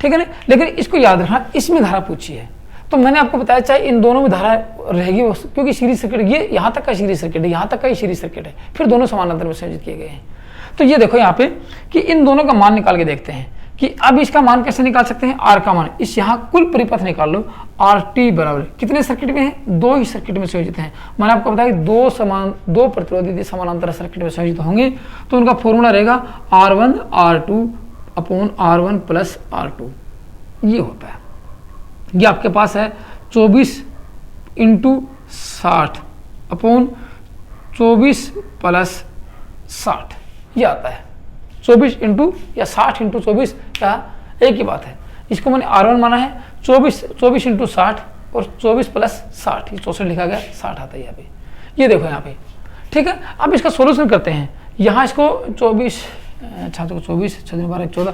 ठीक है ना। लेकिन इसको याद रखना, इसमें धारा पूछी है, तो मैंने आपको बताया चाहे इन दोनों में धारा रहेगी, क्योंकि सीरीज सर्किट ये यहाँ तक का सीरीज सर्किट है, यहाँ तक का ही सीरीज सर्किट है, फिर दोनों समानांतर में संयोजित किए गए हैं। तो ये देखो यहाँ पे कि इन दोनों का मान निकाल के देखते हैं कि अब इसका मान कैसे निकाल सकते हैं, आर का मान। इस यहाँ कुल परिपथ निकाल लो, RT बराबर कितने सर्किट में है, 2 ही सर्किट में संयोजित हैं। मैंने आपको बताया कि 2 प्रतिरोध यदि समानांतर सर्किट में संयोजित होंगे तो उनका फॉर्मूला रहेगा R1 R2 / R1 + R2, ये होता है। ये आपके पास है 24 × 60 / 24 + 60, ये आता है 24 या 60 × 24 क्या एक ही बात है। इसको मैंने R1 माना है, 24 × 60 और 24 + 60, 64 लिखा गया, 60 आता है यहाँ पे। ये देखो यहाँ पे, ठीक है। अब इसका सॉल्यूशन करते हैं। यहाँ इसको 24 छात्रों को 24 6 12 14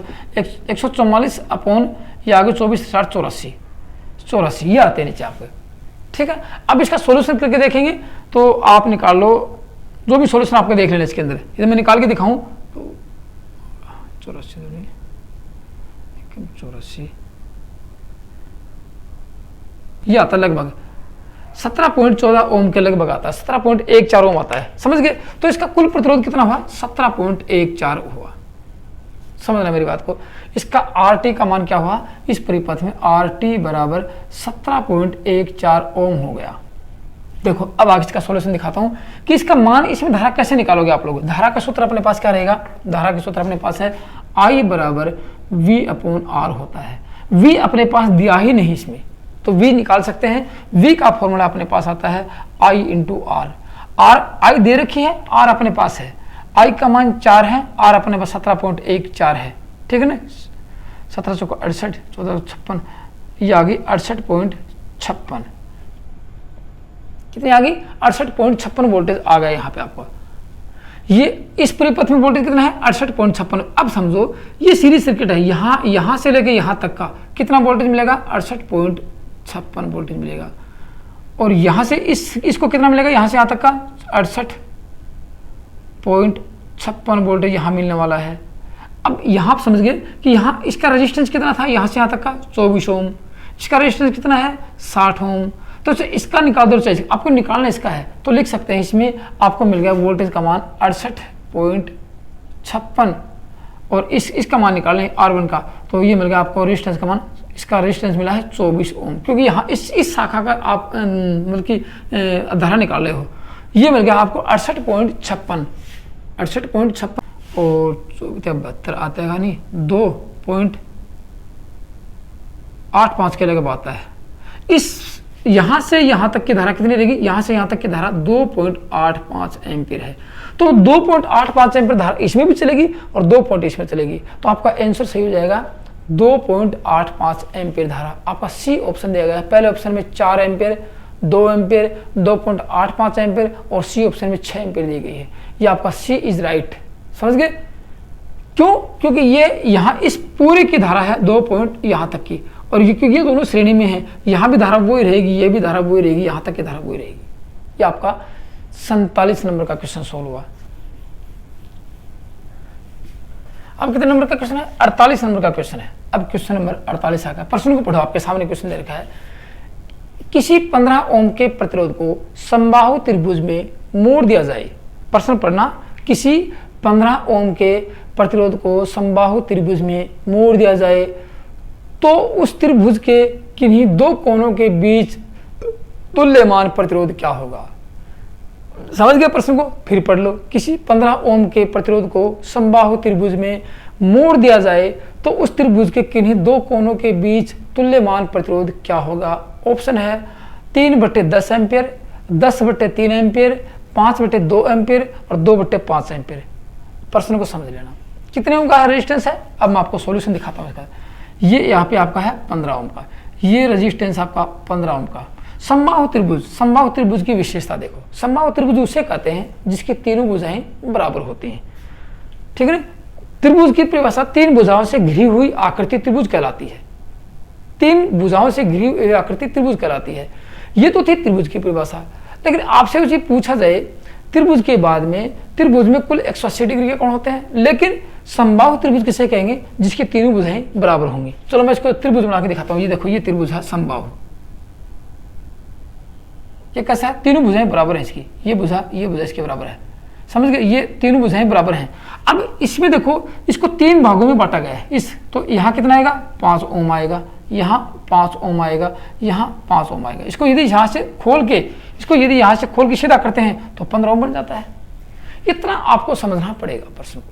144 / ये आगे 24 60 84, ये आते हैं नीचे आपके, ठीक है। अब इसका सॉल्यूशन करके देखेंगे तो आप निकाल लो, जो भी सॉल्यूशन आपको देख लेना इसके अंदर। यदि मैं निकाल के दिखाऊं तो 84 ये आता है लगभग 17.14 ओम के लगभग आता है, 17.14 ओम आता है, समझ गए। तो इसका कुल प्रतिरोध कितना हुआ, 17.14 हुआ। समझना मेरी बात को। इसका RT का मान क्या हुआ, इस परिपथ में RT बराबर 17.14 ओम हो गया। देखो अब आगे इसका सॉल्यूशन दिखाता हूं कि इसका मान, इसमें धारा कैसे निकालोगे आप लोग। धारा का सूत्र अपने पास क्या रहेगा, धारा का सूत्र अपने पास है I बराबर V अपॉन R होता है। V अपने पास दिया ही नहीं इसमें, तो V निकाल सकते हैं। V का फॉर्मूला अपने पास आता है I इंटू आर। I दे रखी है, R अपने पास है। I का मान 4 है, R अपने पास 17.14 है, ठीक है ना। 17 चौका 68, 14 56, ये आ गई 68.56। कितनी आ गई? 68.56 वोल्टेज आ गया यहाँ पे आपको। ये इस पूरे पथ में वोल्टेज कितना है? 68.56। अब समझो ये सीरीज सर्किट है, यहाँ से लेके यहाँ तक का कितना वोल्टेज मिलेगा? 68.56 वोल्टेज मिलेगा। और यहाँ से इसको कितना मिलेगा? यहाँ से यहाँ तक का 68.56 वोल्टेज यहाँ मिलने वाला है। अब यहाँ आप समझ गए कि यहाँ इसका रेजिस्टेंस कितना था? यहाँ से यहाँ तक का 24 ओम। इसका रेजिस्टेंस कितना है? 60 ओम। तो इसका निकाल दो, चाहिए आपको निकालना इसका है, तो लिख सकते हैं इसमें आपको मिल गया वोल्टेज का मान 68.56 और इसका मान निकाल लें R1 का, तो ये मिल गया आपको रेजिस्टेंस का मान। इसका रेजिस्टेंस मिला है 24 ओम, क्योंकि यहाँ इस शाखा का आप मतलब कि धारा निकाल रहे हो। ये मिल गया आपको 68.56 और 72 आता है नहीं, 2.85 के लगे आता है। इस यहाँ से यहाँ तक की धारा कितनी रहेगी? यहाँ से यहाँ तक की धारा 2.85 एम्पीयर है, तो 2.85 एम्पीयर धारा इसमें भी चलेगी और 2 इसमें चलेगी, तो आपका आंसर सही हो जाएगा 2.85 एम्पीयर धारा। आपका सी ऑप्शन दिया गया है। पहले ऑप्शन में 4 एम्पीयर, 2 एम्पीयर, 2.85 एम्पीयर और सी ऑप्शन में 6 एम्पीयर दी गई है। ये आपका सी इज राइट। समझ गए क्यों? क्योंकि ये यहाँ इस पूरे की धारा है 2 पॉइंट यहाँ तक की, और ये क्योंकि ये दोनों श्रेणी में है, यहाँ भी धारा वही रहेगी, ये भी धारा वही रहेगी, यहाँ तक की धारा वही रहेगी। ये आपका 47 नंबर का क्वेश्चन सोल्व हुआ। अब कितने नंबर का क्वेश्चन है? 48 नंबर का क्वेश्चन है। अब क्वेश्चन नंबर 48 आ गया। प्रश्न को पढ़ो, आपके सामने क्वेश्चन दे रखा है। किसी 15 ओम के प्रतिरोध को समबाहु त्रिभुज में मोड़ दिया जाए। प्रश्न पढ़ना, किसी 15 ओम के प्रतिरोध को समबाहु त्रिभुज में मोड़ दिया जाए तो उस त्रिभुज के किन्हीं दो कोनों के बीच तुल्यमान प्रतिरोध क्या होगा? समझ गए प्रश्न को? फिर पढ़ लो। किसी 15 ओम के प्रतिरोध को समबाहु त्रिभुज में मोड़ दिया जाए तो उस त्रिभुज के किन्हीं दो कोनों के बीच तुल्यमान प्रतिरोध क्या होगा? ऑप्शन है 3/10 एम्पियर, 10/3 एम्पियर, 5/2 एम्पियर और 2/5 एम्पियर। प्रश्न को समझ लेना। कितने ओम का रेजिस्टेंस है? अब मैं आपको सॉल्यूशन दिखाता हूँ इसका। ये यहाँ पे आपका है 15 ओम का, ये रेजिस्टेंस आपका 15 ओम का। समबाहु त्रिभुज, समबाहु त्रिभुज की विशेषता देखो। समबाहु त्रिभुज उसे कहते हैं जिसकी तीनों भुजाएं बराबर होती हैं, ठीक है ना। त्रिभुज की परिभाषा 3 भुजाओं से घिरी हुई आकृति त्रिभुज कहलाती है। 3 भुजाओं से घिरी हुई आकृति त्रिभुज कहलाती है। ये तो थी त्रिभुज की परिभाषा, लेकिन आपसे वो चीज पूछा जाए त्रिभुज के बाद में त्रिभुज में कुल 180 डिग्री के कोण होते हैं, लेकिन समबाहु त्रिभुज किसे कहेंगे? जिसकी तीनों भुजाएं बराबर होंगी। चलो मैं इसको त्रिभुज बना के दिखाता हूँ। ये देखो, ये त्रिभुज है समबाहु। ये कैसा है? तीनों भुजाएं बराबर हैं इसकी। ये भुजा इसके बराबर है। समझ गए? ये तीनों भुजाएं बराबर हैं। अब इसमें देखो, इसको 3 भागों में बांटा गया है। तो यहाँ कितना आएगा? 5 ओम आएगा, यहाँ 5 ओम आएगा, यहाँ 5 ओम आएगा। इसको यदि यहाँ से खोल के सीधा करते हैं तो 15 ओम बन जाता है। इतना आपको समझना पड़ेगा प्रश्न को,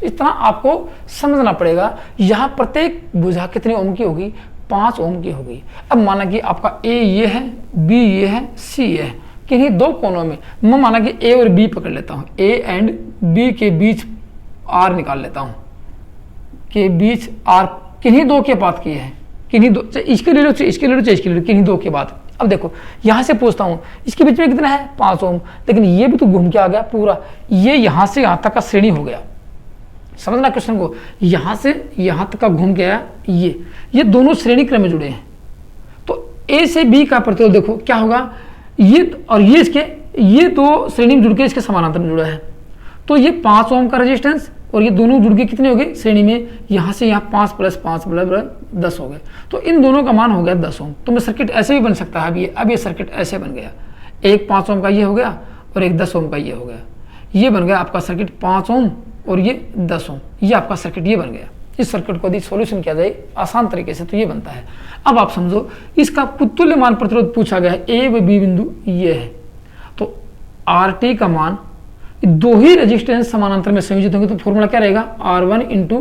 इतना आपको समझना पड़ेगा। यहाँ प्रत्येक भुजा कितने ओम की होगी? 5 ओम की होगी। अब माना कि आपका ए ये है, बी ये है, सी ये है, किन्हीं दो कोनों में मैं माना कि ए और बी पकड़ लेता हूँ, ए एंड बी के बीच आर निकाल लेता हूँ, के बीच आर किन्हीं दो के बाद किए हैं, किन्हीं दो, इसके ले लो, इसके ले लो, इसके ले लो, किन्हीं दो के बाद। अब देखो यहाँ से पूछता हूँ, इसके बीच में कितना है? 5 ओम, लेकिन ये भी तो घूम के आ गया पूरा, ये यहाँ से यहाँ तक का श्रेणी हो गया। समझना क्वेश्चन को, यहाँ से यहाँ तक का घूम के आया, ये दोनों श्रेणी क्रम में जुड़े हैं। तो ए से बी का प्रतिरोध देखो क्या होगा, ये और ये इसके, ये दो श्रेणी में जुड़ के इसके समानांतर में जुड़ा है। तो ये 5 ओम का रेजिस्टेंस और ये दोनों जुड़ के कितने हो गए श्रेणी में? यहाँ से यहाँ 5 + 5 = 10 हो गए। तो इन दोनों का मान हो गया 10 ओम। तो मैं सर्किट ऐसे भी बन सकता है। अब ये सर्किट ऐसे बन गया, एक 5 ओम का ये हो गया और एक 10 ओम का ये हो गया। ये बन गया आपका सर्किट 5 ओम और ये 10 ओम। ये आपका सर्किट ये बन गया। इस सर्किट को यदि सॉल्यूशन किया जाए आसान तरीके से तो ये बनता है। अब आप समझो, इसका तुल्यमान प्रतिरोध पूछा गया है, ए व बी बिंदु ये है। तो RT का मान दो ही रेजिस्टेंस समानांतर में संयोजित होंगे तो फॉर्मूला क्या रहेगा, R1 इंटू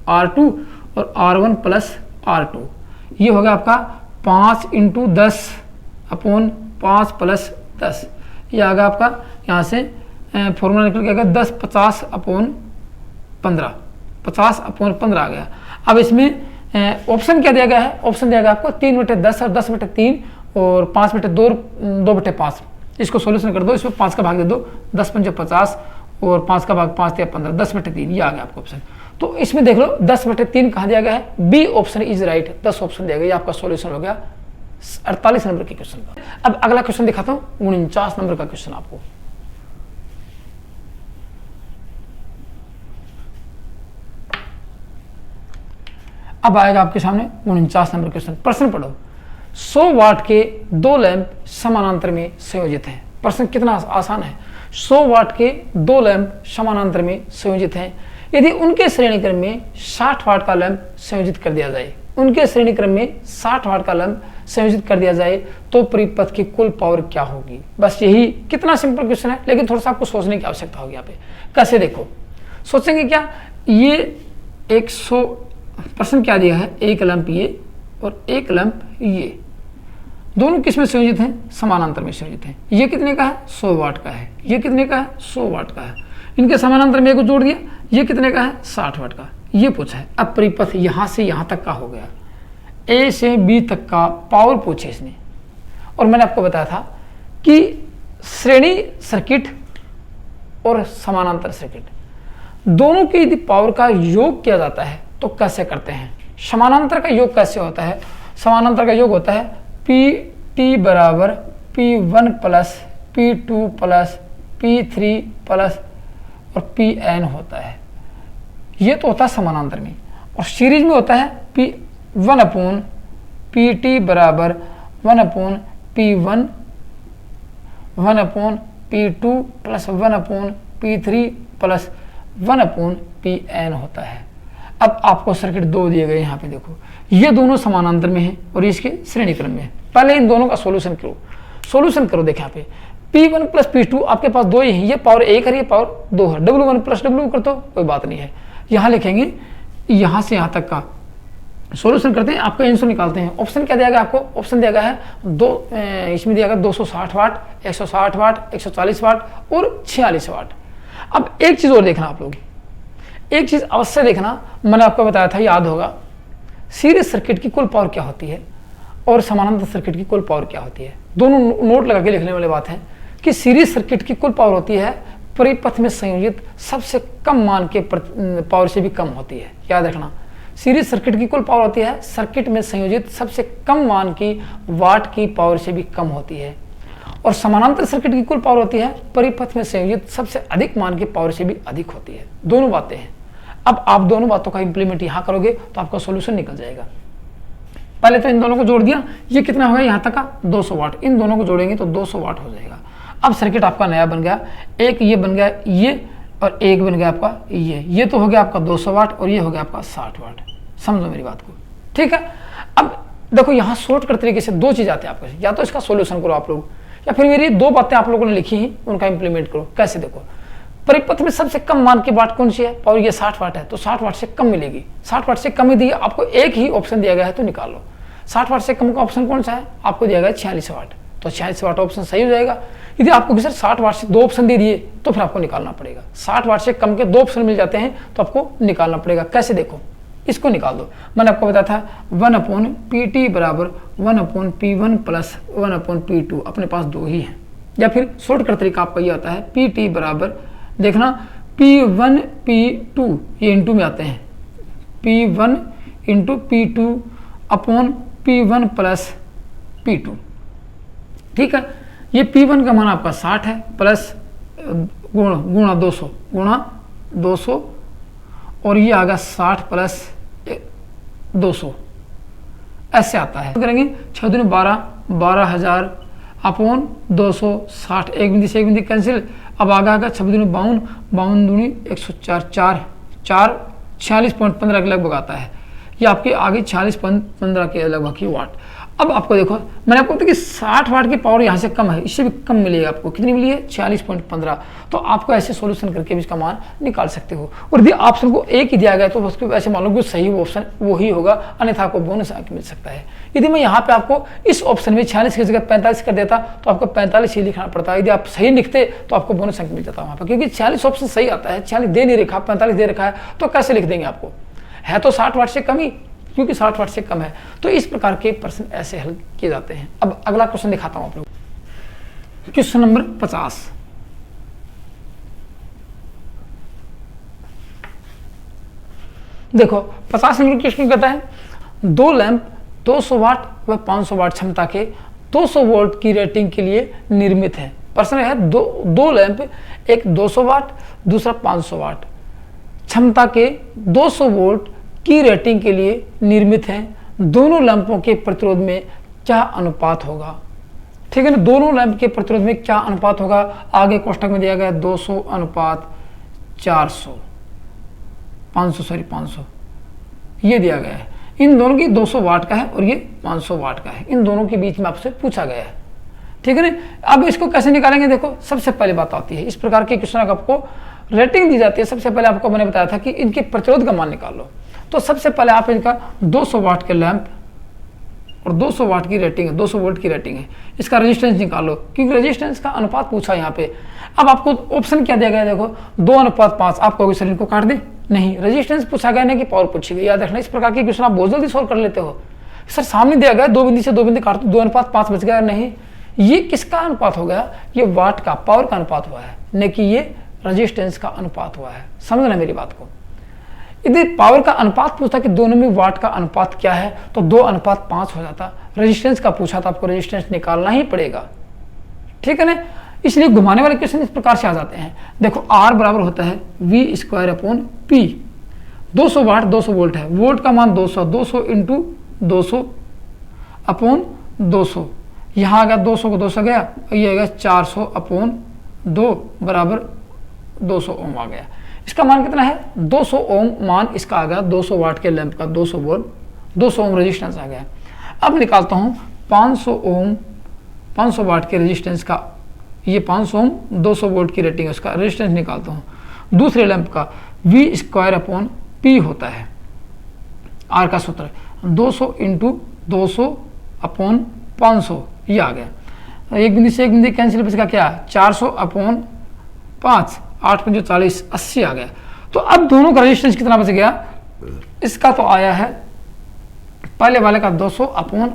R2 और R1 प्लस R2। ये होगा आपका 5 इंटू 10 अपॉन 5 प्लस 10। ये आएगा आपका यहाँ से फॉर्मूला निकल के आएगा 10 50 अपॉन 15, 50 अपॉन 15 आ गया। अब इसमें ऑप्शन क्या दिया गया है, ऑप्शन दिया गया आपको 3/10 और 10/3 और 5/2 2/5। इसको सोल्यूशन कर दो, इसमें 5 का भाग दे दो, 10 पंजे 50 और 5 का भाग 5 या 15, 10/3 ये आ गया आपका ऑप्शन। तो इसमें देख लो 10/3 कहाँ दिया गया है, B option is right, 10 option दिया गया। ये आपका सोल्यूशन हो गया 48 नंबर के क्वेश्चन का। अब अगला क्वेश्चन दिखाता हूँ, 49 नंबर का क्वेश्चन आपको। अब आएगा आपके सामने 49 नंबर क्वेश्चन। प्रश्न पढ़ो, 100 वाट के 2 लैंप समानांतर में संयोजित हैं। प्रश्न कितना आसान है, 100 वाट के 2 लैंप समानांतर में संयोजित हैं। यदि उनके श्रेणी क्रम में 60 वाट का लैंप संयोजित कर दिया जाए, उनके श्रेणी क्रम में 60 वाट का लैंप संयोजित कर दिया जाए तो परिपथ की कुल पावर क्या होगी। बस यही, कितना सिंपल क्वेश्चन है, लेकिन थोड़ा सा आपको सोचने की आवश्यकता होगी। यहाँ पे कैसे देखो, सोचेंगे क्या, ये 100 प्रश्न क्या दिया है, एक लैंप ये और एक लैंप ये, दोनों किस में संयोजित हैं, समानांतर में संयोजित हैं। ये कितने का है, 100 वाट का है, ये कितने का है, 100 वाट का है। इनके समानांतर में एक को जोड़ दिया, ये कितने का है, 60 वाट का। ये पूछा है। अब परिपथ यहाँ से यहाँ तक का हो गया, ए से बी तक का पावर पूछे इसने। और मैंने आपको बताया था कि श्रेणी सर्किट और समानांतर सर्किट दोनों की यदि पावर का योग किया जाता है तो कैसे करते हैं। समानांतर का योग कैसे होता है, समानांतर का योग होता है पी टी बराबर P1 plus P2 plus P3 plus और Pn होता है। ये तो होता है समानांतर में। और सीरीज में होता है P1 अपॉन PT बराबर 1 upon P1 1 upon P2 plus 1 upon P3 plus 1 upon Pn होता है। अब आपको सर्किट दो दिए गए, यहाँ पे देखो, ये दोनों समानांतर में है और इसके श्रेणी क्रम में है। पहले इन दोनों का सॉल्यूशन करो, सॉल्यूशन करो। देखें यहाँ पे P1 प्लस P2 आपके पास दो ही है, ये पावर 1 है, ये पावर 2 है। W1 प्लस W कर दो, कोई बात नहीं है। यहाँ लिखेंगे यहाँ से यहाँ तक का सॉल्यूशन करते हैं, आपका आंसर निकालते हैं। ऑप्शन क्या दिया गया आपको, ऑप्शन दिया गया है इसमें दिया गया 260 वाट, 160 वाट, 140 वाट और 46 वाट। अब एक चीज़ और देखना आप लोग, एक चीज़ अवश्य देखना, मैंने आपको बताया था, याद होगा, सीरीज सर्किट की कुल पावर क्या होती है और समानांतर सर्किट की कुल पावर क्या होती है। दोनों नोट लगा के लिखने वाली बात है कि सीरीज सर्किट की कुल पावर होती है परिपथ में संयोजित सबसे कम मान के पावर से भी कम होती है। याद रखना, सीरीज सर्किट की कुल पावर होती है सर्किट में संयोजित सबसे कम मान की वाट की पावर से भी कम होती है। और समानांतर सर्किट की कुल पावर होती है परिपथ में संयोजित सबसे अधिक मान की पावर से भी अधिक होती है। दोनों बातें हैं। अब आप दोनों बातों का इंप्लीमेंट यहाँ करोगे तो आपका सॉल्यूशन निकल जाएगा। पहले तो इन दोनों को जोड़ दिया, ये कितना होगा यहाँ तक का 200 वाट, इन दोनों को जोड़ेंगे तो 200 वाट हो जाएगा। अब सर्किट आपका नया बन गया, एक ये बन गया ये और एक बन गया आपका ये तो हो गया आपका 200 वाट और ये हो गया आपका 60 वाट। समझो मेरी बात को, ठीक है। अब देखो यहाँ शॉर्टकट तरीके से दो चीज आते हैं आपको, या तो इसका सॉल्यूशन करो आप लोग, या फिर मेरी दो बातें आप लोगों ने लिखी हैं उनका इंप्लीमेंट करो। कैसे देखो, परिपथ में सबसे कम मान की वाट कौन सी है, पावर ये 60 वाट है, तो 60 वाट से कम मिलेगी। 60 वाट से कम ही दी, आपको एक ही ऑप्शन दिया गया है तो निकाल लो। 60 वाट से कम का ऑप्शन कौन सा है, आपको दिया गया 46 वाट, तो 46 वाट ऑप्शन सही हो जाएगा। यदि आपको सर 60 वाट से दो ऑप्शन दे दिए तो फिर आपको निकालना पड़ेगा। 60 वाट से कम के दो ऑप्शन मिल जाते हैं तो आपको निकालना पड़ेगा। कैसे देखो, इसको निकाल दो। मैंने आपको बताया था 1 अपॉन PT बराबर 1 upon P1 plus 1 upon P2, अपने पास दो ही है। या फिर शॉर्टकट तरीका आपका ये आता है PT बराबर, देखना P1 P2 ये इंटू में आते हैं, P1 into P2 upon P1 plus P2, ठीक है। ये P1 का मान आपका 60 है प्लस गुणा 200 और ये आ गया 60 प्लस 200, ऐसे आता है। करेंगे 6 दूनी 12,000 अपॉन 260, एक बिंदी से एक बिंदी कैंसिल। अब आगे आगा 6 दूनी 52 दूनी 104, 4 46.15 के लगभग आता है। ये आपके आगे 46.15 के लगभग की वाट। अब आपको देखो, मैंने आपको बताया कि 60 वाट की पावर यहाँ से कम है, इससे भी कम मिलेगा आपको। कितनी मिली है? 46.15। तो आपको ऐसे सॉल्यूशन करके भी इसका मान निकाल सकते हो। और यदि ऑप्शन को एक ही दिया गया तो उसको ऐसे मान लो कि सही ऑप्शन वही होगा, अन्यथा आपको बोनस अंक मिल सकता है। यदि मैं यहाँ पे आपको इस ऑप्शन में 46 की जगह 45 कर देता तो आपको 45 ही लिखना पड़ता है। यदि आप सही लिखते तो आपको बोनस अंक मिल जाता वहाँ पर, क्योंकि 46 ऑप्शन सही आता है, 46 दे नहीं रखा, 45 दे रखा है, तो कैसे लिख देंगे आपको? है तो 60 वाट से कम ही, क्योंकि 60 वाट से कम है। तो इस प्रकार के प्रश्न ऐसे हल किए जाते हैं। अब अगला क्वेश्चन दिखाता हूं आप लोग, क्वेश्चन नंबर 50। देखो 50 नंबर क्वेश्चन कहता है, दो लैंप 200 वाट व 500 वाट क्षमता के 200 वोल्ट की रेटिंग के लिए निर्मित है। प्रश्न है दो लैंप, एक 200 वाट दूसरा 500 वाट क्षमता के 200 वोल्ट की रेटिंग के लिए निर्मित हैं। दोनों लैंपों के प्रतिरोध में क्या अनुपात होगा? ठीक है ना, दोनों लैंप के प्रतिरोध में क्या अनुपात होगा? आगे कोष्टक में दिया गया 200 अनुपात 400, 500 ये दिया गया है। इन दोनों की 200 वाट का है और ये 500 वाट का है। इन दोनों के बीच में आपसे पूछा गया है, ठीक है ना। अब इसको कैसे निकालेंगे? देखो, सबसे पहले बात आती है, इस प्रकार के क्वेश्चन आपको रेटिंग दी जाती है। सबसे पहले आपको मैंने बताया था कि इनके प्रतिरोध का मान निकालो। तो सबसे पहले आप इनका 200 वाट के लैंप और 200 वाट की रेटिंग है, 200 वोल्ट की रेटिंग है, इसका रेजिस्टेंस निकालो, क्योंकि रेजिस्टेंस का अनुपात पूछा यहाँ पे। अब आपको ऑप्शन क्या दिया गया है? देखो 2:5। आप कहोगे सर इनको काट दे, नहीं, रेजिस्टेंस पूछा गया, नहीं कि पावर पूछी गई। याद रखना, इस प्रकार के क्वेश्चन आप बहुत जल्दी सोल्व कर लेते हो। सर सामने दिया गया 2 बिंदु से 2 बिंदु काट दो, 2:5 बच गया। नहीं, ये किसका अनुपात हो गया? ये वाट का, पावर का अनुपात हुआ है, नहीं कि ये रेजिस्टेंस का अनुपात हुआ है। समझना मेरी बात को। यदि पावर का अनुपात पूछता कि दोनों में वाट का अनुपात क्या है तो 2:5 हो जाता। रेजिस्टेंस का पूछा तो आपको रेजिस्टेंस निकालना ही पड़ेगा, ठीक है ना। इसलिए घुमाने वाले क्वेश्चन इस प्रकार से आ जाते हैं। देखो R बराबर होता है V²/P। 200 वाट 200 वोल्ट है, वोल्ट का मान 200, 200 इंटू 200 अपॉन 200। यहाँ आ गया 200 को 200 गया, ये आ गया 400 अपॉन 2 बराबर 200 ओम आ गया। इसका मान कितना है? 200 ओम मान इसका आ गया। 200 वाट के लैंप का 200 वोल्ट, 200 ओम रेजिस्टेंस आ गया। अब निकालता हूँ 500 ओम, 500 वाट के रेजिस्टेंस का, ये 500 ओम 200 वोल्ट की रेटिंग है, उसका रेजिस्टेंस निकालता हूँ। दूसरे लैंप का V²/P होता है, R का सूत्र 200 इंटू 200 अपॉन 500, ये आ गया। एक बिंदु से एक बिंदु कैंसिल, इसका क्या? 400 अपॉन 5, 8 × 40, 80 आ गया। तो अब दोनों का रेजिस्टेंस कितना बच गया? इसका तो आया है पहले वाले का 200 अपॉन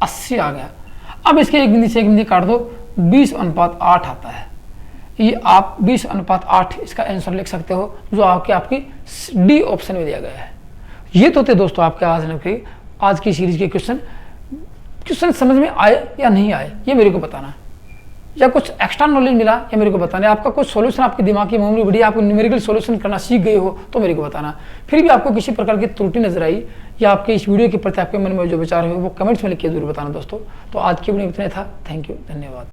80 आ गया। अब इसके एक बिंदु से एक बिंदु काट दो, 20:8 आता है। ये आप 20:8 इसका आंसर लिख सकते हो, जो आपकी डी ऑप्शन में दिया गया है। ये तो थे दोस्तों आपके आज की सीरीज के क्वेश्चन समझ में आए या नहीं आए, ये मेरे को बताना, या कुछ एक्स्ट्रा नॉलेज मिला ये मेरे को बताना। आपका कुछ सॉल्यूशन आपके दिमाग की मेमोरी बढ़ी, आपको न्यूमेरिकल सॉल्यूशन करना सीख गए हो तो मेरे को बताना। फिर भी आपको किसी प्रकार की त्रुटि नजर आई या आपके इस वीडियो के प्रति आपके मन में जो विचार हुए वो कमेंट्स में लिख के जरूर बताना दोस्तों। तो आज की वीडियो में इतना था। थैंक यू, धन्यवाद।